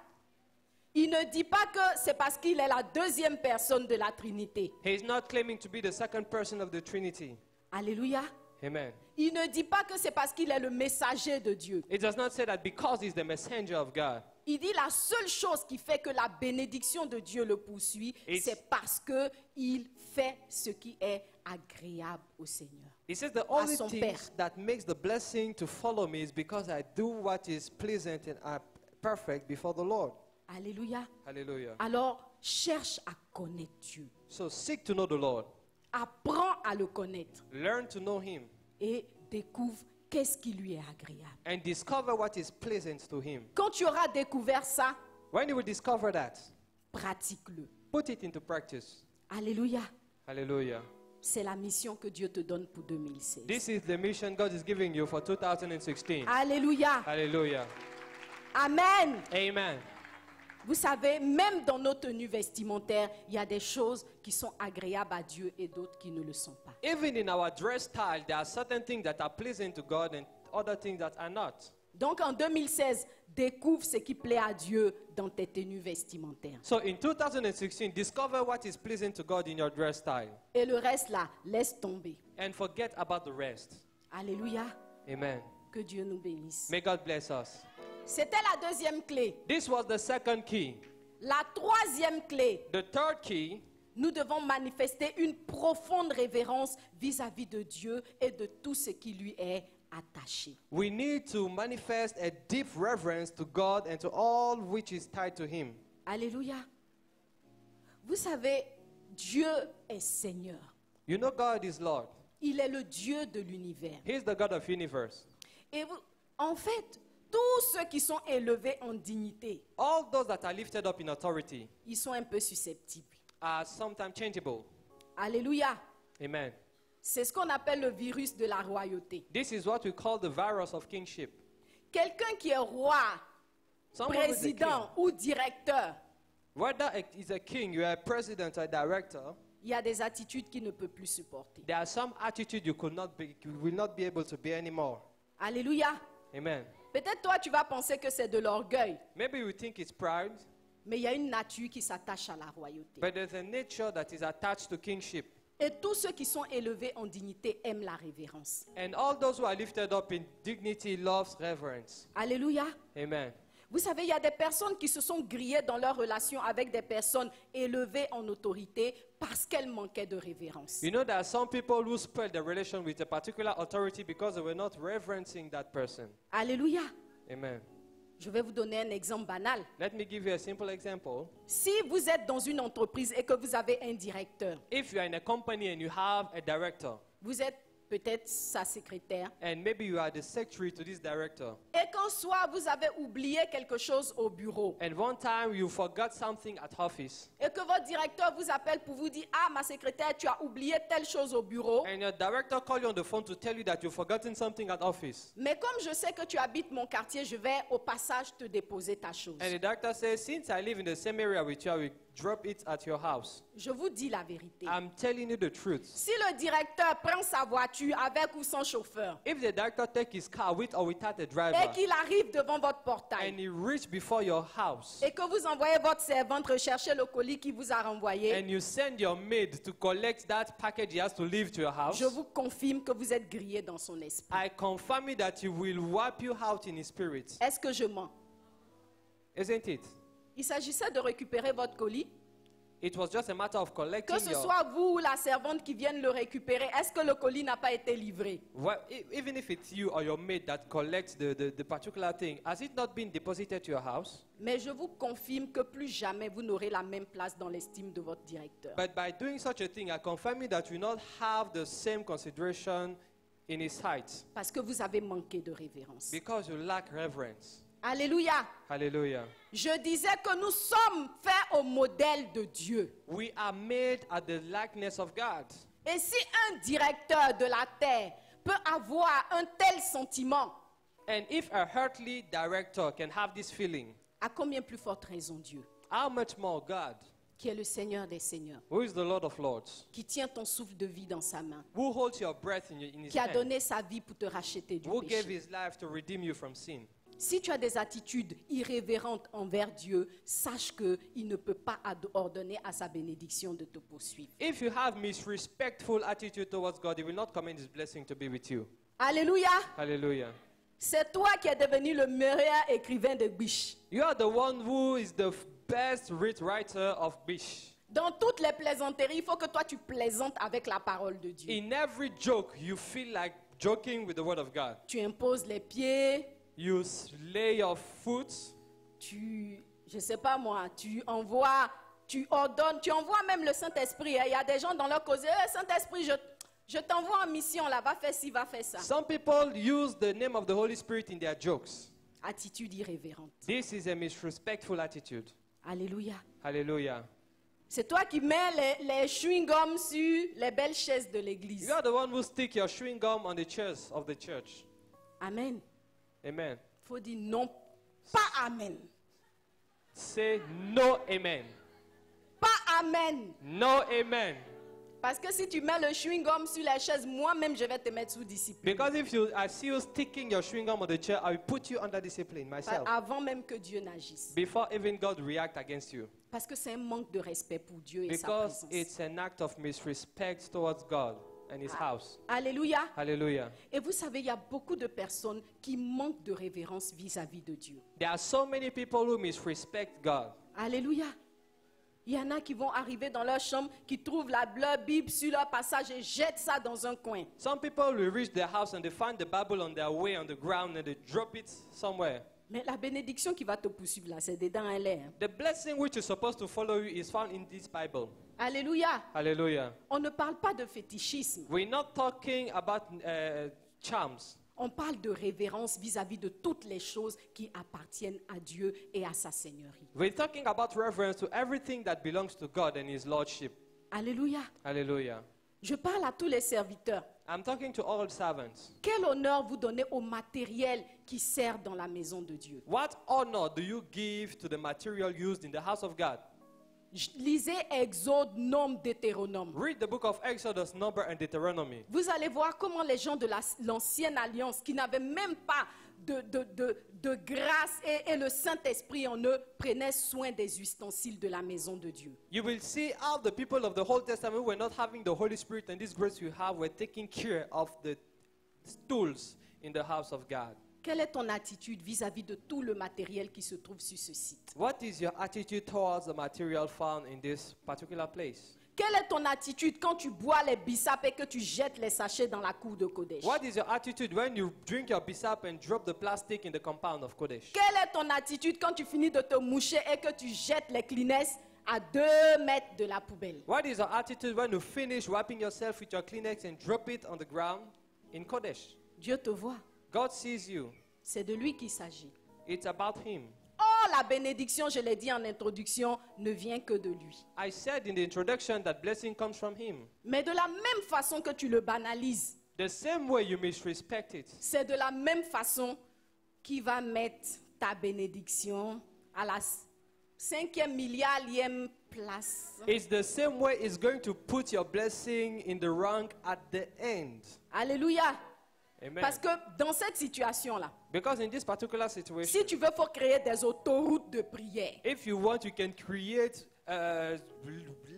Il ne dit pas que c'est parce qu'il est la deuxième personne de la Trinité. He's not claiming to be the second person of the Trinity. Alléluia. Amen. Il ne dit pas que c'est parce qu'il est le messager de Dieu. It does not say that because He's the messenger of God. Il dit la seule chose qui fait que la bénédiction de Dieu le poursuit, c'est parce que il fait ce qui est agréable au Seigneur. He says the only son thing Père. that makes the blessing to follow me is because I do what is pleasant and perfect before the Lord. Alléluia. Hallelujah. Alors, cherche à connaître Dieu. So seek to know the Lord. Apprends à le connaître Learn to know Him. et découvre qu'est-ce qui lui est agréable. And discover what is pleasant to Him. Quand tu auras découvert ça, When you will discover that, pratique-le. put it into practice. Alléluia. Hallelujah. C'est la mission que Dieu te donne pour 2016. This is the mission God is giving you for 2016. Alléluia. Hallelujah. Amen. Amen. Vous savez, même dans nos tenues vestimentaires, il y a des choses qui sont agréables à Dieu et d'autres qui ne le sont pas. Even in our dress style, there are certain things that are pleasing to God and other things that are not. Donc en 2016, découvre ce qui plaît à Dieu dans tes tenues vestimentaires. So in 2016, discover what is pleasing to God in your dress style Et le reste là, laisse tomber. and forget about the rest. Alléluia. Amen. Que Dieu nous bénisse. May God bless us. C'était la deuxième clé. This was the second key. La troisième clé, The third key, nous devons manifester une profonde révérence vis-à-vis de Dieu et de tout ce qui lui est attaché. we need to manifest a deep reverence to God and to all which is tied to Him. Alléluia. Vous savez, Dieu est Seigneur. You know God is Lord. Il est le Dieu de l'univers. He is the God of universe. Et en fait, tous ceux qui sont élevés en dignité, All those that are lifted up in authority ils sont un peu susceptibles. are sometimes changeable. Alléluia. Amen. C'est ce qu'on appelle le virus de la royauté. This is what we call the virus of kingship. Quelqu'un qui est roi, Someone who is a président ou directeur, king, whether it is a king, you are a president or a director, il y a des attitudes qu'il ne peut plus supporter. there are some attitude you will not be able to be anymore. Alléluia. Amen. Peut-être toi, tu vas penser que c'est de l'orgueil, Maybe you think it's pride, mais il y a une nature qui s'attache à la royauté. but there's a nature that is attached to kingship. Et tous ceux qui sont élevés en dignité aiment la révérence. And all those who are lifted up in dignity loves reverence. Alléluia. Amen. Vous savez, il y a des personnes qui se sont grillées dans leur relation avec des personnes élevées en autorité parce qu'elles manquaient de révérence. You know, there are some people who spoil their relation with a particular authority because they were not reverencing that person. Alléluia. Amen. Je vais vous donner un exemple banal. Let me give you a simple example. Si vous êtes dans une entreprise et que vous avez un directeur, If you are in a company and you have a director, vous êtes peut-être sa secrétaire, and maybe you are the secretary to this director, et qu'un soir vous avez oublié quelque chose au bureau, and one time you forgot something at office, et que votre directeur vous appelle pour vous dire, ah, ma secrétaire, tu as oublié telle chose au bureau, and your director call you on the phone to tell you that you've forgotten something at office. mais comme je sais que tu habites mon quartier, je vais au passage te déposer ta chose. And the director says, since I live in the same area with you, I will drop it at your house. Je vous dis la vérité. I'm telling you the truth. Si le directeur prend sa voiture avec ou sans chauffeur, If the director take his car with or without a et driver, qu'il arrive devant votre portail, and he reach before your house, et que vous envoyez votre servante rechercher le colis qui vous a renvoyé, and you send your maid to collect that package he has to leave to your house, je vous confirme que vous êtes grillé dans son esprit. I confirm it that he will wipe you out in his spirit. Est-ce que je mens? Isn't it? Il s'agissait de récupérer votre colis. It was just a matter of collecting Que ce your... soit vous ou la servante qui vienne le récupérer, est-ce que le colis n'a pas été livré? Well, even if it's you or your maid that collects the particular thing, has it not been deposited to your house? Mais je vous confirme que plus jamais vous n'aurez la même place dans l'estime de votre directeur. But by doing such a thing, I confirm it that you will not have the same consideration in his sight Parce que vous avez manqué de révérence. because you lack reverence. Alléluia. Hallelujah. Je disais que nous sommes faits au modèle de Dieu. We are made at the likeness of God. Et si un directeur de la terre peut avoir un tel sentiment, And if a earthly director can have this feeling, à combien plus forte raison Dieu, how much more God, qui est le Seigneur des Seigneurs, who is the Lord of Lords, qui tient ton souffle de vie dans sa main, who holds your breath in his qui a hand, donné sa vie pour te racheter du who gave péché. his life to redeem you from sin. Si tu as des attitudes irrévérentes envers Dieu, sache qu'il ne peut pas ordonner à sa bénédiction de te poursuivre. If you have misrespectful attitude towards God, he will not command his blessing to be with you. Alléluia. Hallelujah. C'est toi qui es devenu le meilleur écrivain de biche. You are the one who is the best writer of Bish. Dans toutes les plaisanteries, il faut que toi tu plaisantes avec la parole de Dieu. In every joke, you feel like joking with the word of God. Tu imposes les pieds, You lay your foot. je sais pas moi, tu envoies, tu ordonnes, tu envoies même le Saint-Esprit. Il y a des gens dans leur cause, Saint-Esprit, je t'envoie en mission là, va faire ci, va faire ça. Some people use the name of the Holy Spirit in their jokes. Attitude irrévérente. This is a disrespectful attitude. Alléluia. Hallelujah. C'est toi qui mets les chewing-gums sur les belles chaises de l'église. You are the one who stick your chewing gum on the chairs of the church. Amen. Amen. Il faut dire non, pas amen. Say no amen. Pas amen. No amen. Parce que si tu mets le chewing-gum sur la chaise, moi-même, je vais te mettre sous discipline. Because if I see you sticking your chewing gum on the chair, I will put you under discipline myself. Avant même que Dieu n'agisse. Before even God react against you. Parce que c'est un manque de respect pour Dieu et sa Because présence. it's an act of misrespect towards God and His house. Alléluia. Hallelujah. Et vous savez, il y a beaucoup de personnes qui manquent de révérence vis-à-vis de Dieu. There are so many people who misrespect God. Alléluia. Il y en a qui vont arriver dans leur chambre, qui trouvent leur Bible sur leur passage et jettent ça dans un coin. Some people will reach their house and they find the Bible on their way on the ground and they drop it somewhere. Mais la bénédiction qui va te poursuivre là, c'est dedans un lait. The blessing which is supposed to follow you is found in this Bible. Alléluia. Hallelujah. On ne parle pas de fétichisme. We're not talking about charms. On parle de révérence vis-à-vis de toutes les choses qui appartiennent à Dieu et à sa seigneurie. We're talking about reverence to everything that belongs to God and His Lordship. Alléluia. Hallelujah. Je parle à tous les serviteurs. I'm talking to all servants. Quel honneur vous donnez au matériel qui sert dans la maison de Dieu? What honor do you give to the material used in the house of God? Lisez Exode, Nombre, Deutéronome. Read the book of Exodus, Number, and Deuteronomy. Vous allez voir comment les gens de l'ancienne alliance, qui n'avaient même pas de grâce et le Saint-Esprit en eux, prenaient soin des ustensiles de la maison de Dieu. You will see how the people of the Old Testament were not having the Holy Spirit and this grace you have were taking care of the tools in the house of God. Quelle est ton attitude vis-à-vis de tout le matériel qui se trouve sur ce site? What is your attitude towards the material found in this particular place? Quelle est ton attitude quand tu bois les bissap et que tu jettes les sachets dans la cour de Kodesh? What is your attitude when you drink your bisap and drop the plastic in the compound of Kodesh? Quelle est ton attitude quand tu finis de te moucher et que tu jettes les Kleenex à 2 mètres de la poubelle? What is your attitude when you finish wiping yourself with your Kleenex and drop it on the ground in Kodesh? Dieu te voit. God sees you. C'est de lui qu'il s'agit. It's about Him. Oh, la bénédiction, je l'ai dit en introduction, ne vient que de lui. I said in the introduction that blessing comes from Him. Mais de la même façon que tu le banalises, The same way you misrespect it, c'est de la même façon qu'il va mettre ta bénédiction à la 5e milliardième place. it's the same way it's going to put your blessing in the rank at the end. Alléluia. Amen. Parce que dans cette situation-là, Because in this particular situation, si tu veux, faut créer des autoroutes de prière. if you want, you can create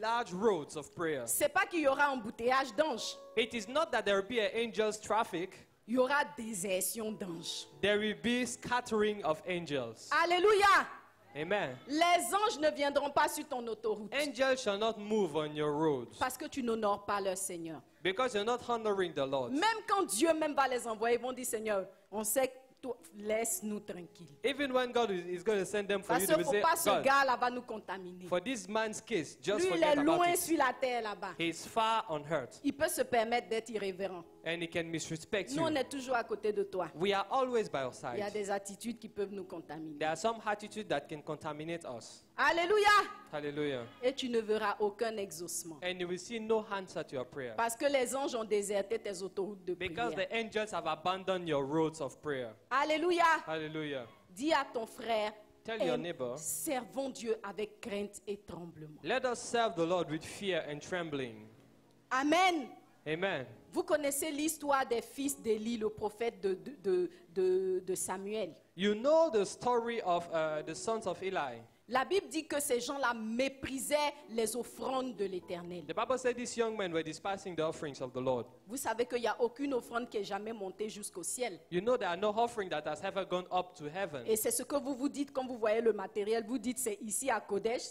large roads of prayer. C'est pas qu'il y aura embouteillage d'anges. It is not that there will be an angel's traffic. Il y aura désertion d'anges. There will be scattering of angels. Alléluia. Amen. Les anges ne viendront pas sur ton autoroute Angels shall not move on your roads parce que tu n'honores pas leur Seigneur. because you're not honoring the Lord. Même quand Dieu même va les envoyer, ils vont dire Seigneur, on sait que toi, laisse-nous tranquilles. Even when God is going to send them for Parce you, qu'il they ne will faut say, pas ce God, gars-là va nous contaminer. for this man's case, just Lui, il forget est about loin it. sur la terre là-bas. He's far on earth Il peut se permettre d'être irrévérent. and he can misrespect Nous, on you. est toujours à côté de toi. We are always by your Il y a side. des attitudes qui peuvent nous contaminer. There are some attitudes that can contaminate us. Alléluia. Hallelujah. Et tu ne verras aucun exaucement. And you will see no answer to your prayer Parce que les anges ont déserté tes autoroutes de because prière. the angels have abandoned your roads of prayer. Alléluia. Hallelujah. Dis à ton frère, Tell your neighbor, servons Dieu avec crainte et tremblement. let us serve the Lord with fear and trembling. Amen. Amen. Vous connaissez l'histoire des fils d'Élie, le prophète de Samuel. You know the story of the sons of Eli. La Bible dit que ces gens-là méprisaient les offrandes de l'Éternel. The Bible said these young men were despising the offerings of the Lord. Vous savez qu'il n'y a aucune offrande qui est jamais montée jusqu'au ciel. You know there are no offering that has ever gone up to heaven. Et c'est ce que vous vous dites quand vous voyez le matériel. Vous dites c'est ici à Kodesh,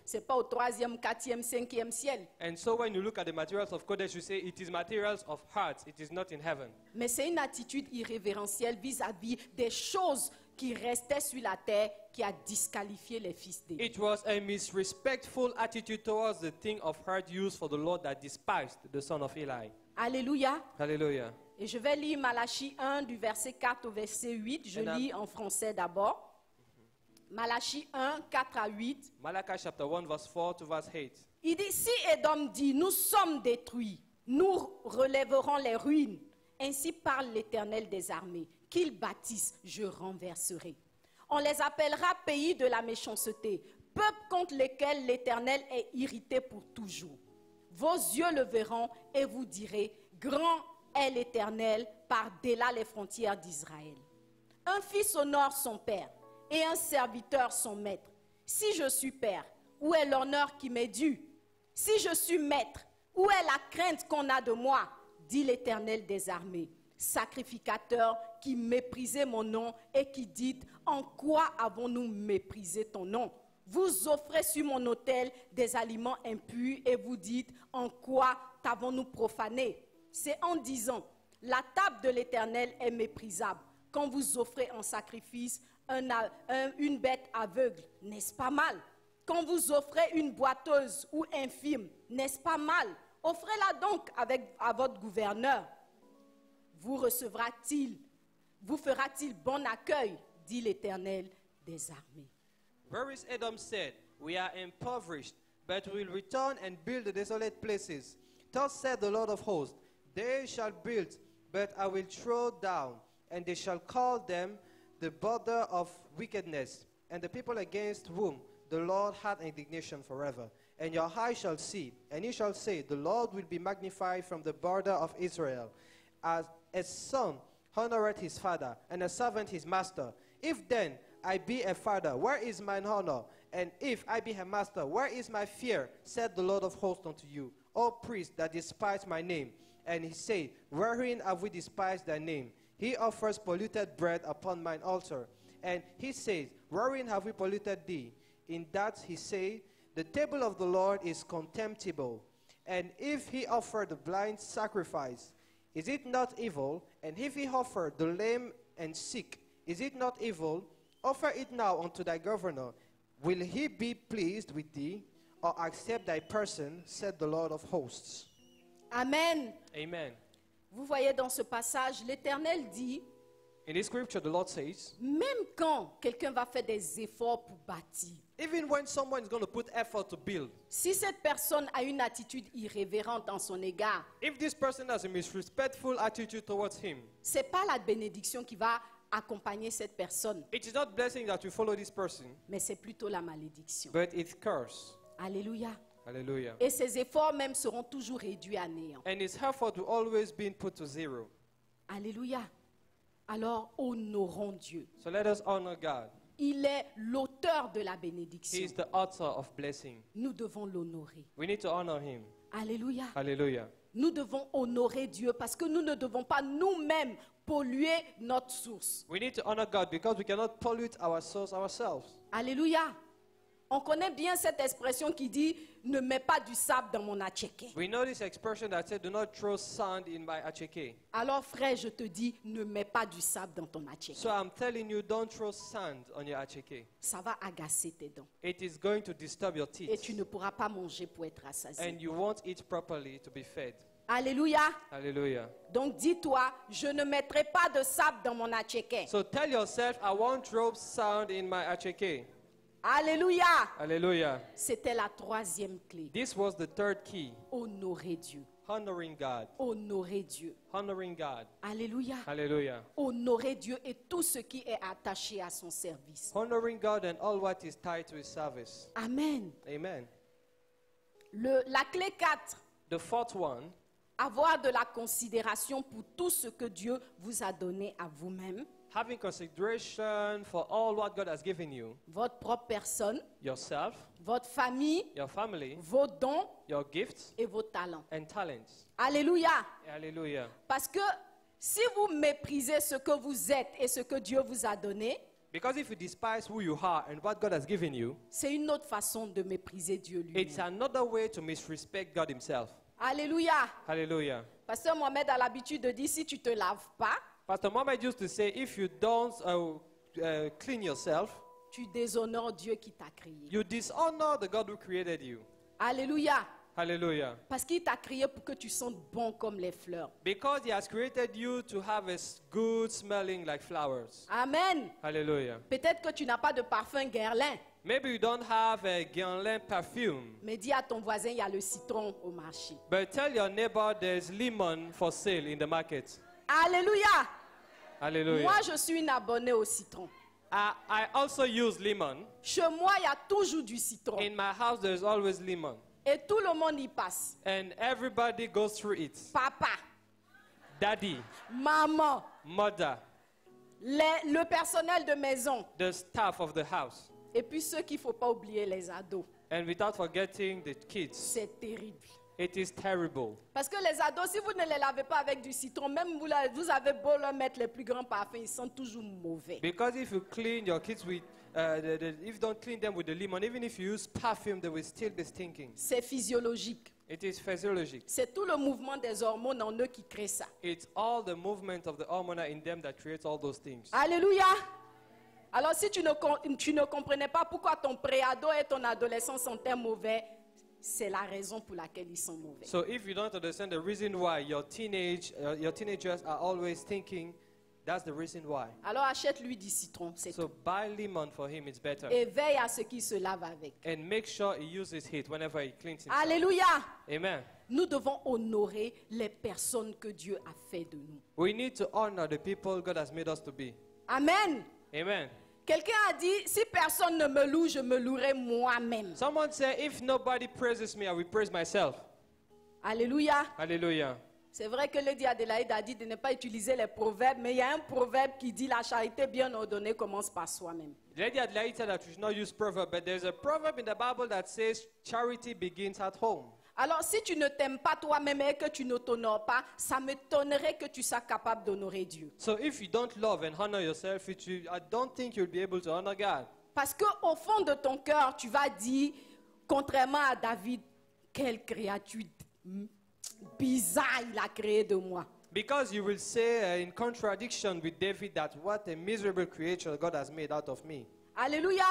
c'est pas au 3e, 4e, 5e ciel. And so when you look at the materials of Kodesh, you say it is materials of hearts. It is not in heaven. Mais c'est une attitude irrévérentielle vis-à-vis des choses qui restaient sur la terre qui a disqualifié les fils d'Élie. It was a misrespectful attitude towards the thing of heart used for the Lord that despised the son of Eli. Alléluia. Hallelujah. Et je vais lire Malachie 1 du verset 4 au verset 8. Je lis en français d'abord. Malachie 1, 4 à 8. Malachi chapter 1 verse 4 to verse 8. Il dit, si Édom dit, nous sommes détruits, nous relèverons les ruines. Ainsi parle l'Éternel des armées. Qu'ils bâtissent, je renverserai. On les appellera pays de la méchanceté, peuple contre lequel l'Éternel est irrité pour toujours. Vos yeux le verront et vous direz, grand est l'Éternel par-delà les frontières d'Israël. Un fils honore son père et un serviteur son maître. Si je suis père, où est l'honneur qui m'est dû? Si je suis maître, où est la crainte qu'on a de moi? Dit l'Éternel des armées. Sacrificateur qui méprisez mon nom et qui dites, en quoi avons-nous méprisé ton nom? Vous offrez sur mon autel des aliments impurs et vous dites, en quoi t'avons-nous profané? C'est en disant, la table de l'Éternel est méprisable. Quand vous offrez en sacrifice une bête aveugle, n'est-ce pas mal? Quand vous offrez une boiteuse ou infirme, n'est-ce pas mal? Offrez-la donc à votre gouverneur. Vous fera-t-il bon accueil, dit l'Éternel des armées. Whereas Edom said, we are impoverished, but we will return and build the desolate places. Thus said the Lord of hosts, they shall build, but I will throw down, and they shall call them the border of wickedness, and the people against whom the Lord had indignation forever. And your eyes shall see, and ye shall say, the Lord will be magnified from the border of Israel. As a son honoreth his father, and a servant his master. If then I be a father, where is mine honor? And if I be a master, where is my fear? Said the Lord of hosts unto you, O priests that despise my name. And he said, wherein have we despised thy name? He offers polluted bread upon mine altar. And he says, wherein have we polluted thee? In that he said, the table of the Lord is contemptible. And if he offer the blind sacrifice, is it not evil? And if he offer the lame and sick, is it not evil? Offer it now unto thy governor. Will he be pleased with thee, or accept thy person, said the Lord of hosts. Amen. Amen. Vous voyez dans ce passage, l'Éternel dit, In this scripture, the Lord says, même quand quelqu'un va faire des efforts pour bâtir, even when someone is going to put effort to build, si cette personne a une attitude irrévérente en son égard, if this person has a disrespectful attitude towards him, ce n'est pas la bénédiction qui va accompagner cette personne, it is not blessing that will follow this person, mais c'est plutôt la malédiction. but it's curse. Alléluia. Hallelujah. Et ses efforts même seront toujours réduits à néant. And his effort will always be put to zero. Alléluia. Alors honorons Dieu. So let us honor God. Il est l'auteur de la He bénédiction. is the author of blessing. Nous devons l'honorer. We need to honor him. Alléluia. Hallelujah. Nous devons honorer Dieu parce que nous ne devons pas nous-mêmes polluer notre source. We need to honor God because we cannot pollute our source ourselves. Alléluia. On connaît bien cette expression qui dit « ne mets pas du sable dans mon attiqué We know this expression that said, do not throw sand in my acheke. ». Alors frère, je te dis, ne mets pas du sable dans ton attiqué. So I'm telling you, don't throw sand on your acheke. Ça va agacer tes dents. It is going to disturb your Et teeth. tu ne pourras pas manger pour être rassasié. And you won't eat properly to be fed. Alléluia. Hallelujah. Donc dis-toi, je ne mettrai pas de sable dans mon attiqué. So tell yourself, I won't throw sand in my acheke. Alléluia. Hallelujah. C'était la troisième clé. This was the third key. Honorer Dieu. Honoring God. Honorer Dieu. Honoring God. Alléluia. Hallelujah. Honorer Dieu et tout ce qui est attaché à son service. Honoring God and all what is tied to his service. Amen. Amen. La clé 4, The fourth one, avoir de la considération pour tout ce que Dieu vous a donné à vous-même, having consideration for all what God has given you, votre propre personne, yourself, votre famille, your family, vos dons your gifts et vos talents. and talents. Alléluia. Hallelujah. Parce que si vous méprisez ce que vous êtes et ce que Dieu vous a donné, Because if you despise who you are and what God has given you, c'est une autre façon de mépriser Dieu it's lui-même. another way to misrespect God himself. Alléluia. Hallelujah. Pasteur Mohamed a l'habitude de dire, si tu ne te laves pas, Pastor Mohammed used to say, if you don't clean yourself, tu déshonores Dieu qui t'a créé. you dishonor the God who created you. Alléluia. Hallelujah. Parce qu'il t'a créé pour que tu sentes bon comme les fleurs. Because he has created you to have a good smelling like flowers. Amen. Hallelujah. Peut-être que tu n'as pas de parfum Guerlain, Maybe you don't have a Guerlain perfume, mais dis à ton voisin, il y a le citron au marché. but tell your neighbor there's lemon for sale in the market. Alléluia. Hallelujah. Moi, je suis une abonnée au citron. I also use lemon. Chez moi, il y a toujours du citron. In my house, there's always lemon. Et tout le monde y passe. and everybody goes through it. Papa, Daddy, maman, mother, le personnel de maison. the staff of the house. Et puis ceux qu'il ne faut pas oublier, les ados. And without forgetting the kids. C'est terrible. It is terrible. Parce que les ados, si vous ne les lavez pas avec du citron, même vous avez beau leur mettre les plus grands parfums, ils sont toujours mauvais. Because if you clean your kids with, if you don't clean them with the lemon, even if you use perfume, they will still be stinking. C'est physiologique. It is physiologic. C'est tout le mouvement des hormones en eux qui crée ça. It's all the movement of the hormone in them that creates all those things. Alléluia. Alors si tu ne comprenais pas pourquoi ton préado et ton adolescent sont mauvais, c'est la raison pour laquelle ils sont mauvais. So if you don't understand the reason why your teenagers are always thinking, that's the reason why. Alors achète-lui du citron, c'est So tout. buy lemon for him, it's better. Et veille à ce qu'il se lave avec. And make sure he uses it whenever he cleans himself. Alléluia. Amen. Nous devons honorer les personnes que Dieu a fait de nous. We need to honor the people God has made us to be. Amen. Amen. Quelqu'un a dit, si personne ne me loue, je me louerai moi-même. Someone said, if nobody praises me, I will praise myself. Alléluia. Hallelujah. C'est vrai que Lady Adélaïde a dit de ne pas utiliser les proverbes, mais il y a un proverbe qui dit la charité bien ordonnée commence par soi-même. Lady Adelaide said that we should not use proverb, but there's a proverb in the Bible that says charity begins at home. Alors si tu ne t'aimes pas toi-même et que tu ne t'honores pas, ça m'étonnerait que tu sois capable d'honorer Dieu. So if you don't love and honor yourself, I don't think you'll be able to honor God. Parce qu'au fond de ton cœur, tu vas dire, contrairement à David, quelle créature bizarre il a créé de moi. Because you will say in contradiction with David that what a miserable creature God has made out of me. Alléluia.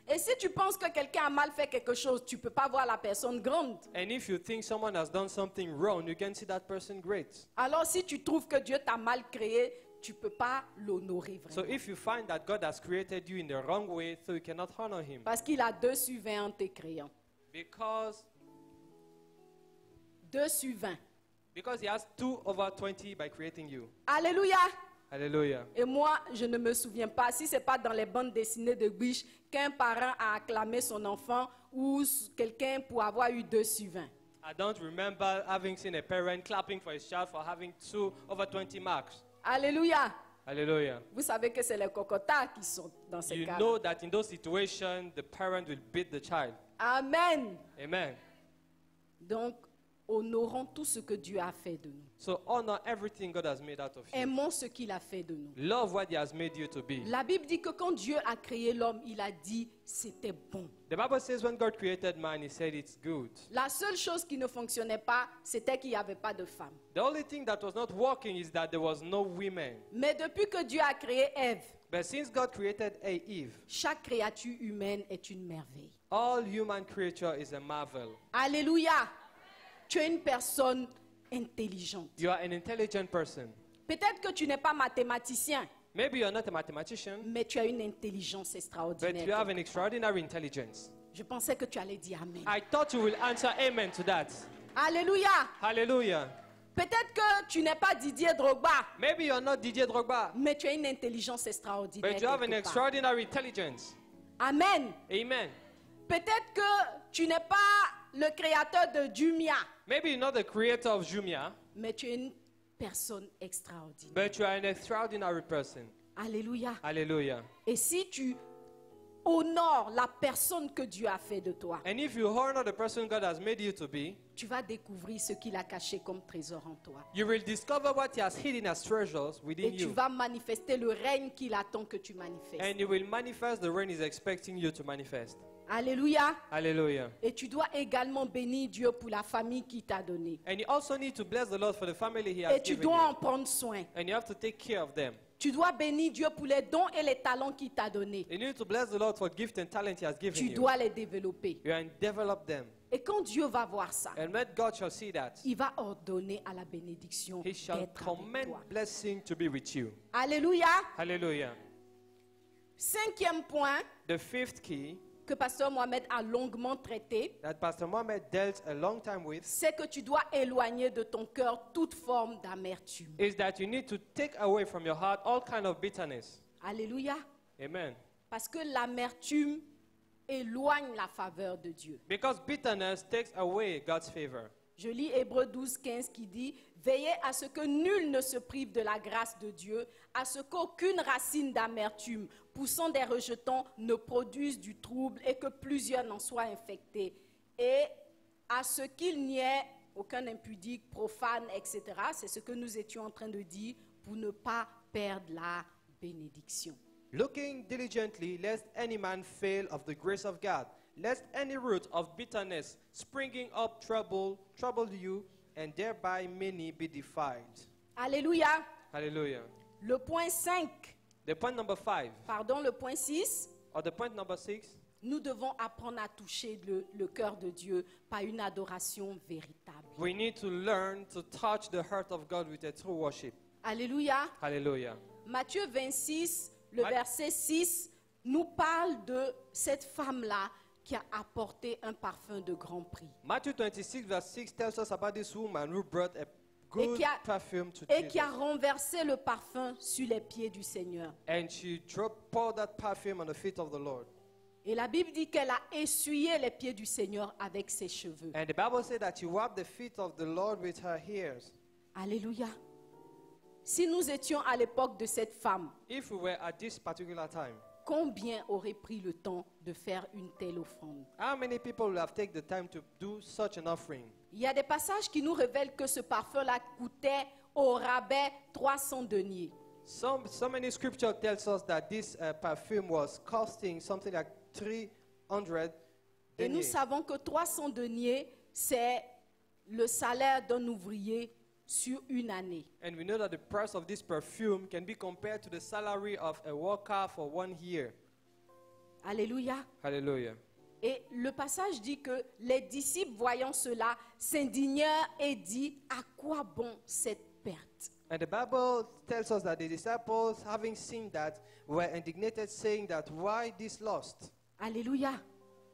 Et si tu penses que quelqu'un a mal fait quelque chose, tu ne peux pas voir la personne grande. And if you think someone has done something wrong, you can see that person great. Alors si tu trouves que Dieu t'a mal créé, tu ne peux pas l'honorer So vraiment. if you find that God has created you in the wrong way, so you cannot honor him. Parce qu'il a 2 sur 20 en te créant. Because 2 sur 20. he has 2/20 by creating you. Alléluia. Hallelujah. Et moi, je ne me souviens pas, si ce n'est pas dans les bandes dessinées de Biche, qu'un parent a acclamé son enfant ou quelqu'un pour avoir eu 2 sur 20. I don't remember having seen a parent clapping for his child for having 2/20 marks. Alléluia. Hallelujah. Vous savez que c'est les cocotards qui sont dans ces You cas. know that in those situations, the parent will beat the child. Amen. Amen. Donc, honorons tout ce que Dieu a fait de nous. So honor everything God has made out of you. Aimons ce qu'il a fait de nous. Love what he has made you to be. La Bible dit que quand Dieu a créé l'homme, il a dit c'était bon. The Bible says when God created man, he said it's good. La seule chose qui ne fonctionnait pas, c'était qu'il n'y avait pas de femme. The only thing that was not working is that there was no women. Mais depuis que Dieu a créé Ève, But since God created Eve, chaque créature humaine est une merveille. all human creature is a marvel. Alléluia. Tu es une personne intelligente. You are an intelligent person. Peut-être que tu n'es pas mathématicien, Maybe you're not a mathematician, mais tu as une intelligence but extraordinaire. you have an extraordinary intelligence. Je pensais que tu allais dire Amen. I thought you will answer amen to that. Alléluia. Hallelujah. Peut-être que tu n'es pas Didier Drogba, Maybe you're not Didier Drogba, mais tu as une intelligence extraordinaire. but you have an quelque part. extraordinary intelligence. Amen. Amen. Peut-être que tu n'es pas le créateur de Jumia, Maybe you're not the creator of Jumia, mais tu es une personne extraordinaire. but you are an extraordinary person. Alléluia. Hallelujah. Et si tu honores la personne que Dieu a fait de toi, And if you honor the person God has made you to be, tu vas découvrir ce qu'il a caché comme trésor en toi. you will discover what he has hidden as treasures within Et tu you. vas manifester le règne qu'il attend que tu manifestes. And you will manifest the rain he's expecting you to manifest. Alléluia. Hallelujah. Et tu dois également bénir Dieu pour la famille qu'il t'a donnée. And you also need to bless the Lord for the family he has Et tu given dois you. en prendre soin. And you have to take care of them. Tu dois bénir Dieu pour les dons et les talents qu'il t'a donnés. You need to bless the Lord for gift and talent he has given Tu you. dois les développer. You and develop them. Et quand Dieu va voir ça, And when God shall see that, il va ordonner à la bénédiction he shall d'être avec command toi. blessing to be with you. Alléluia. Hallelujah. 5e point The fifth key que Pasteur Mohamed a longuement traité, that Pastor Mohammed dealt a long time with c'est que tu dois éloigner de ton cœur toute forme d'amertume. is that you need to take away from your heart all kind of bitterness. Alléluia. Amen. Parce que l'amertume éloigne la faveur de Dieu. Because bitterness takes away God's favor. Je lis Hébreux 12, 15 qui dit « Veillez à ce que nul ne se prive de la grâce de Dieu, à ce qu'aucune racine d'amertume poussant des rejetons ne produise du trouble et que plusieurs n'en soient infectés, et à ce qu'il n'y ait aucun impudique, profane, etc. » C'est ce que nous étions en train de dire pour ne pas perdre la bénédiction. Looking diligently, lest any man fail of the grace of God, lest any root of bitterness springing up trouble you, and thereby many be defiled. Alléluia. Hallelujah. Le point 5, The point number 5, pardon, le point 6, or the point number 6, nous devons apprendre à toucher le cœur de Dieu par une adoration véritable. we need to learn to touch the heart of God with a true worship. Alléluia. Hallelujah. Matthieu 26, le Ma- verset 6, nous parle de cette femme-là qui a apporté un parfum de grand prix. Matthew 26 verse 6 tells us about this woman who brought a good qui a- perfume to Et qui a Jesus. renversé le parfum sur les pieds du Seigneur. And she poured that perfume on the feet of the Lord. Et la Bible dit qu'elle a essuyé les pieds du Seigneur avec ses cheveux. And the Bible said that she wiped the feet of the Lord with her hairs. Alléluia. Si nous étions à l'époque de cette femme, If we were at this particular time, combien aurait pris le temps de faire une telle offrande? how many people will have taken the time to do such an offering? Il y a des passages qui nous révèlent que ce parfum-là coûtait au rabais 300 deniers. So many scripture tells us that this perfume was costing something like 300 Et nous deniers. savons que 300 deniers, c'est le salaire d'un ouvrier sur une année. And we know that the price of this perfume can be compared to the salary of a worker for 1 year. Alléluia. Hallelujah. Et le passage dit que les disciples, voyant cela, s'indignèrent et dit, à quoi bon cette perte? And the Bible tells us that the disciples, having seen that, were indignated, saying that, why this lost? Alléluia.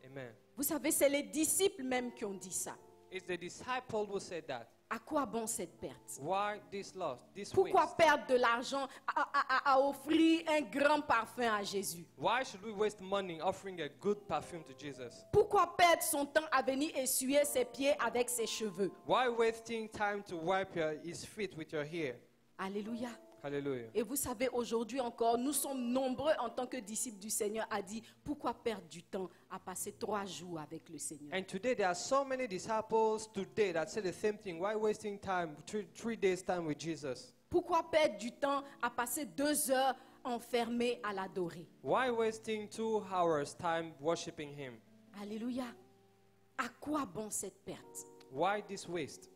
Amen. Vous savez, c'est les disciples même qui ont dit ça. It's the disciple who said that. À quoi bon cette perte? Why this loss, this Pourquoi waste? perdre de l'argent à offrir un grand parfum à Jésus? Why should we waste money offering a good perfume to Jesus? Pourquoi perdre son temps à venir essuyer ses pieds avec ses cheveux? Why wasting time to wipe his feet with your hair? Alléluia. Hallelujah. Et vous savez, aujourd'hui encore, nous sommes nombreux en tant que disciples du Seigneur à dire, pourquoi perdre du temps à passer 3 jours avec le Seigneur? And today there are so many disciples today that say the same thing. Why wasting time, three days time with Jesus? Pourquoi perdre du temps à passer 2 heures enfermés à l'adorer? Why wasting 2 hours time worshiping him? Alléluia. À quoi bon cette perte? Why this waste?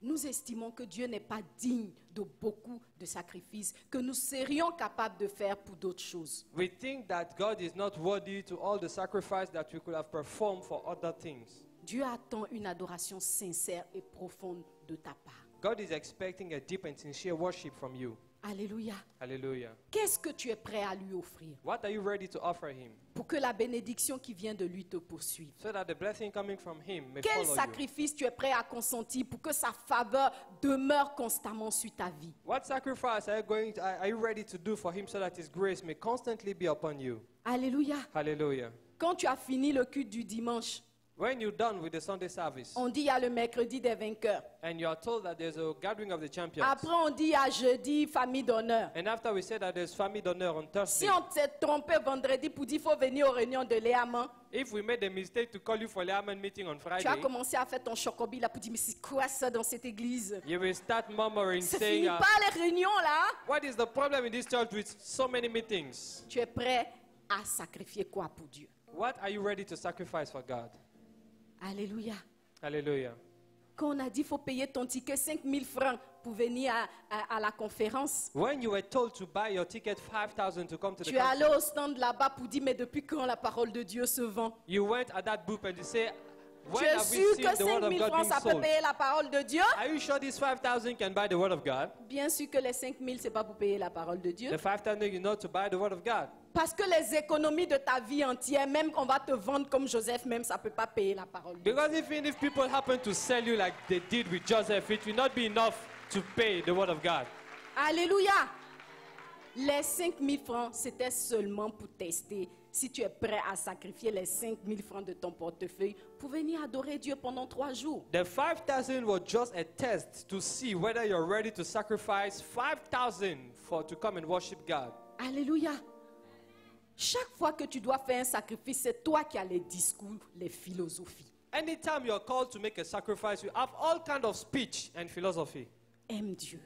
Nous estimons que Dieu n'est pas digne de beaucoup de sacrifices que nous serions capables de faire pour d'autres choses. We think that God is not worthy to all the sacrifice that we could have performed for other things. Dieu attend une adoration sincère et profonde de ta part. God is expecting a deep and sincere worship from you. Alléluia. Hallelujah. Qu'est-ce que tu es prêt à lui offrir What are you ready to offer him pour que la bénédiction qui vient de lui te poursuive? so that the blessing coming from him may Quel follow you? sacrifice tu es prêt à consentir pour que sa faveur demeure constamment sur ta vie? What sacrifice are you ready to do for him so that his grace may constantly be upon you? Alléluia. Hallelujah. Quand tu as fini le culte du dimanche, When you're done with the Sunday service on dit il y a le mercredi des vainqueurs. and you are told that there's a gathering of the champions, Après, on dit il y a jeudi, famille d'honneur. and after we say that there's family d'honneur on Thursday, Si on s'est trompé vendredi pour dire qu'il faut venir aux réunions de Léaman, if we made a mistake to call you for Learman meeting on tu as Friday, commencé à faire ton chocobi là pour dire mais c'est quoi ça dans cette église? you will start murmuring, Ça saying, finit pas les réunions là. what is the problem in this church with so many meetings? Tu es prêt à sacrifier quoi pour Dieu? What are you ready to sacrifice for God? Alléluia. Hallelujah. Quand on a dit qu'il faut payer ton ticket 5 000 francs pour venir à la conférence, When you were told to buy your ticket 5,000 to come to the tu es allé conference, au stand là-bas pour dire mais depuis quand la parole de Dieu se vend? you went at that booth and you say, Tu when es have we sûr seen que the word 5 of 000 God francs being ça peut sold? payer la parole de Dieu? Are you sure this 5,000 can buy the word of God? Bien sûr que les 5 000 c'est pas pour payer la parole de Dieu. The 5,000 you know to buy the word of God. Parce que les économies de ta vie entière, même qu'on va te vendre comme Joseph, même ça peut pas payer la parole de Dieu. Because even if people happen to sell you like they did with Joseph, it will not be enough to pay the word of God. Alléluia. Les 5 000 francs, c'était seulement pour tester si tu es prêt à sacrifier les 5 000 francs de ton portefeuille pour venir adorer Dieu pendant 3 jours. The 5,000 was just a test to see whether you're ready to sacrifice 5,000 to come and worship God. Alléluia. Chaque fois que tu dois faire un sacrifice, c'est toi qui as les discours, les philosophies. Anytime you're called to make a sacrifice, you have all kind of speech and philosophy. Aime Dieu.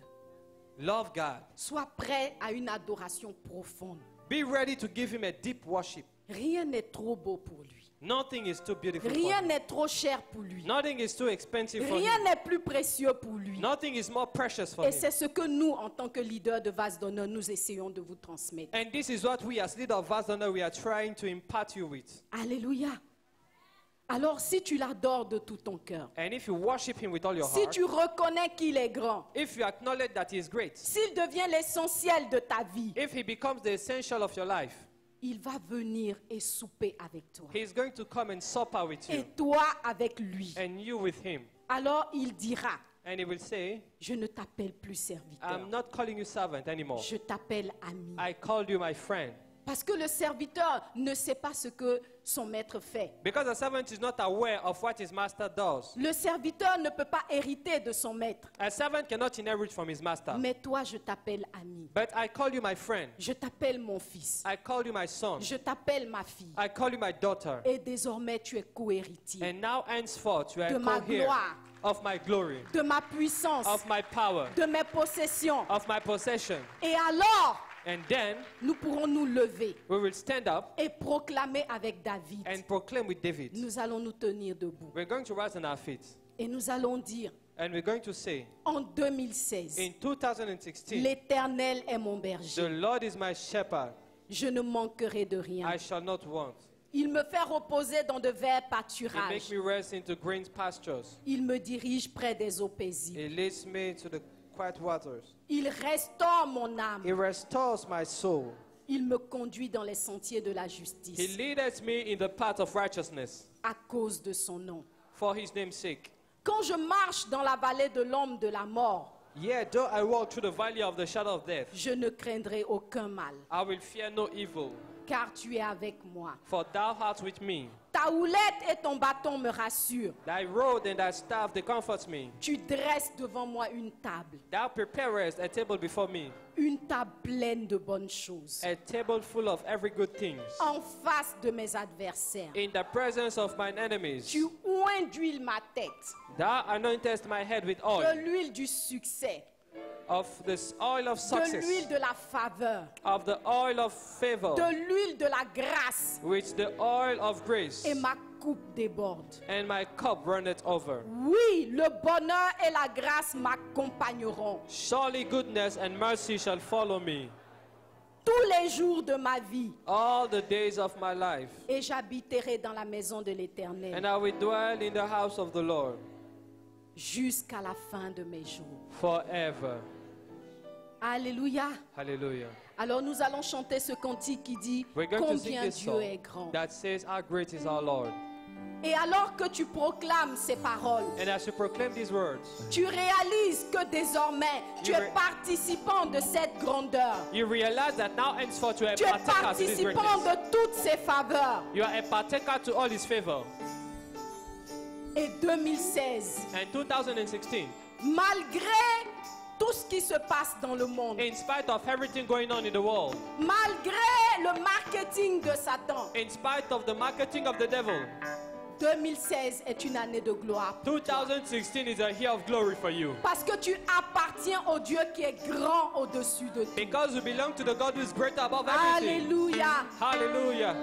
Love God. Sois prêt à une adoration profonde. Be ready to give him a deep worship. Rien n'est trop beau pour lui. Nothing is too beautiful Rien for him. n'est trop cher pour lui. Nothing is too expensive for Rien him. n'est plus précieux pour lui. Nothing is more precious for Et him. c'est ce que nous, en tant que leaders de Vase d'Honneur, nous essayons de vous transmettre. And this is what we as leader of Vase d'Honneur, we are trying to impart you with. Alléluia. Alors, si tu l'adores de tout ton cœur, And if you worship him with all your si heart, tu reconnais qu'il est grand, if you acknowledge that he is great, s'il devient l'essentiel de ta vie, if he becomes the essential of your life, il va venir et souper avec toi. he is going to come and supper with Et you, toi avec lui. and you with him. Alors, il dira, And he will say, je ne t'appelle plus serviteur, I'm not calling you servant anymore. je t'appelle ami. I called you my friend. Parce que le serviteur ne sait pas ce que son maître fait. Because a servant is not aware of what his master does. Le serviteur ne peut pas hériter de son maître. A servant cannot inherit from his master. Mais toi, je t'appelle ami. But I call you my friend. Je t'appelle mon fils. I call you my son. Je t'appelle ma fille. I call you my daughter. Et désormais, tu es co-héritier And now henceforth you are de a ma co-heir gloire, of my glory, de ma puissance, of my power, de mes possessions. of my possession. Et alors, And then nous pourrons nous lever we will stand up et proclamer avec David. and proclaim with David. Nous allons nous tenir debout. We're going to rise on our feet Et nous allons dire, and we're going to say, en 2016, in 2016, l'Éternel est mon the berger. Lord is my shepherd. Je ne manquerai de rien. I shall not want. Il me fait reposer dans de verts He pâturages. makes me rest into green pastures. Il me dirige près des eaux paisibles. He leads me to the quiet waters. Il restaure mon âme. He restores my soul. Il me conduit dans les sentiers de la He justice leadeth me in the path of righteousness à cause de son nom. for his name's sake. Quand je marche dans la vallée de l'ombre de la mort, Yea, though I walk through the valley of the shadow of death, je ne craindrai aucun mal, I will fear no evil, car tu es avec moi. for thou art with me. Ta houlette et ton bâton me rassurent. Thy rod and thy staff, they comfort me. Tu dresses devant moi une table, Thou preparest a table before me, une table pleine de bonnes choses, a table full of every good thing. en face de mes adversaires. In the presence of mine enemies, Tu oins d'huile ma tête, thou anointest my head with de oil, l'huile du succès, of this oil of de success, l'huile de la faveur, of the oil of favor, de l'huile de la grâce, with the oil of grace, et ma coupe déborde. and my cup runneth over. Oui, le bonheur et la grâce m'accompagneront Surely goodness and mercy shall follow me tous les jours de ma vie, all the days of my life, et j'habiterai dans la maison de l'Éternel and I will dwell in the house of the Lord jusqu'à la fin de mes jours. forever. Alléluia. Hallelujah. Alors nous allons chanter ce cantique qui dit We're going to sing combien this Dieu song est grand. that says, how great is our Lord. Et alors que tu proclames ces paroles, And as you proclaim these words, tu réalises que désormais tu es participant de cette grandeur. you realize that now henceforth you are a Tu es partaker to this participant greatness. de toutes ces faveurs. You are a partaker to all his favor. Et 2016, And 2016, malgré tout ce qui se passe dans le monde, in spite of everything going on in the world, malgré le marketing de Satan, in spite of the marketing of the devil, 2016 est une année de gloire. 2016 is a year of glory for you. Parce que tu appartiens au Dieu qui est grand au-dessus de tout. Because you belong to the God who is greater above everything. Alléluia. Hallelujah.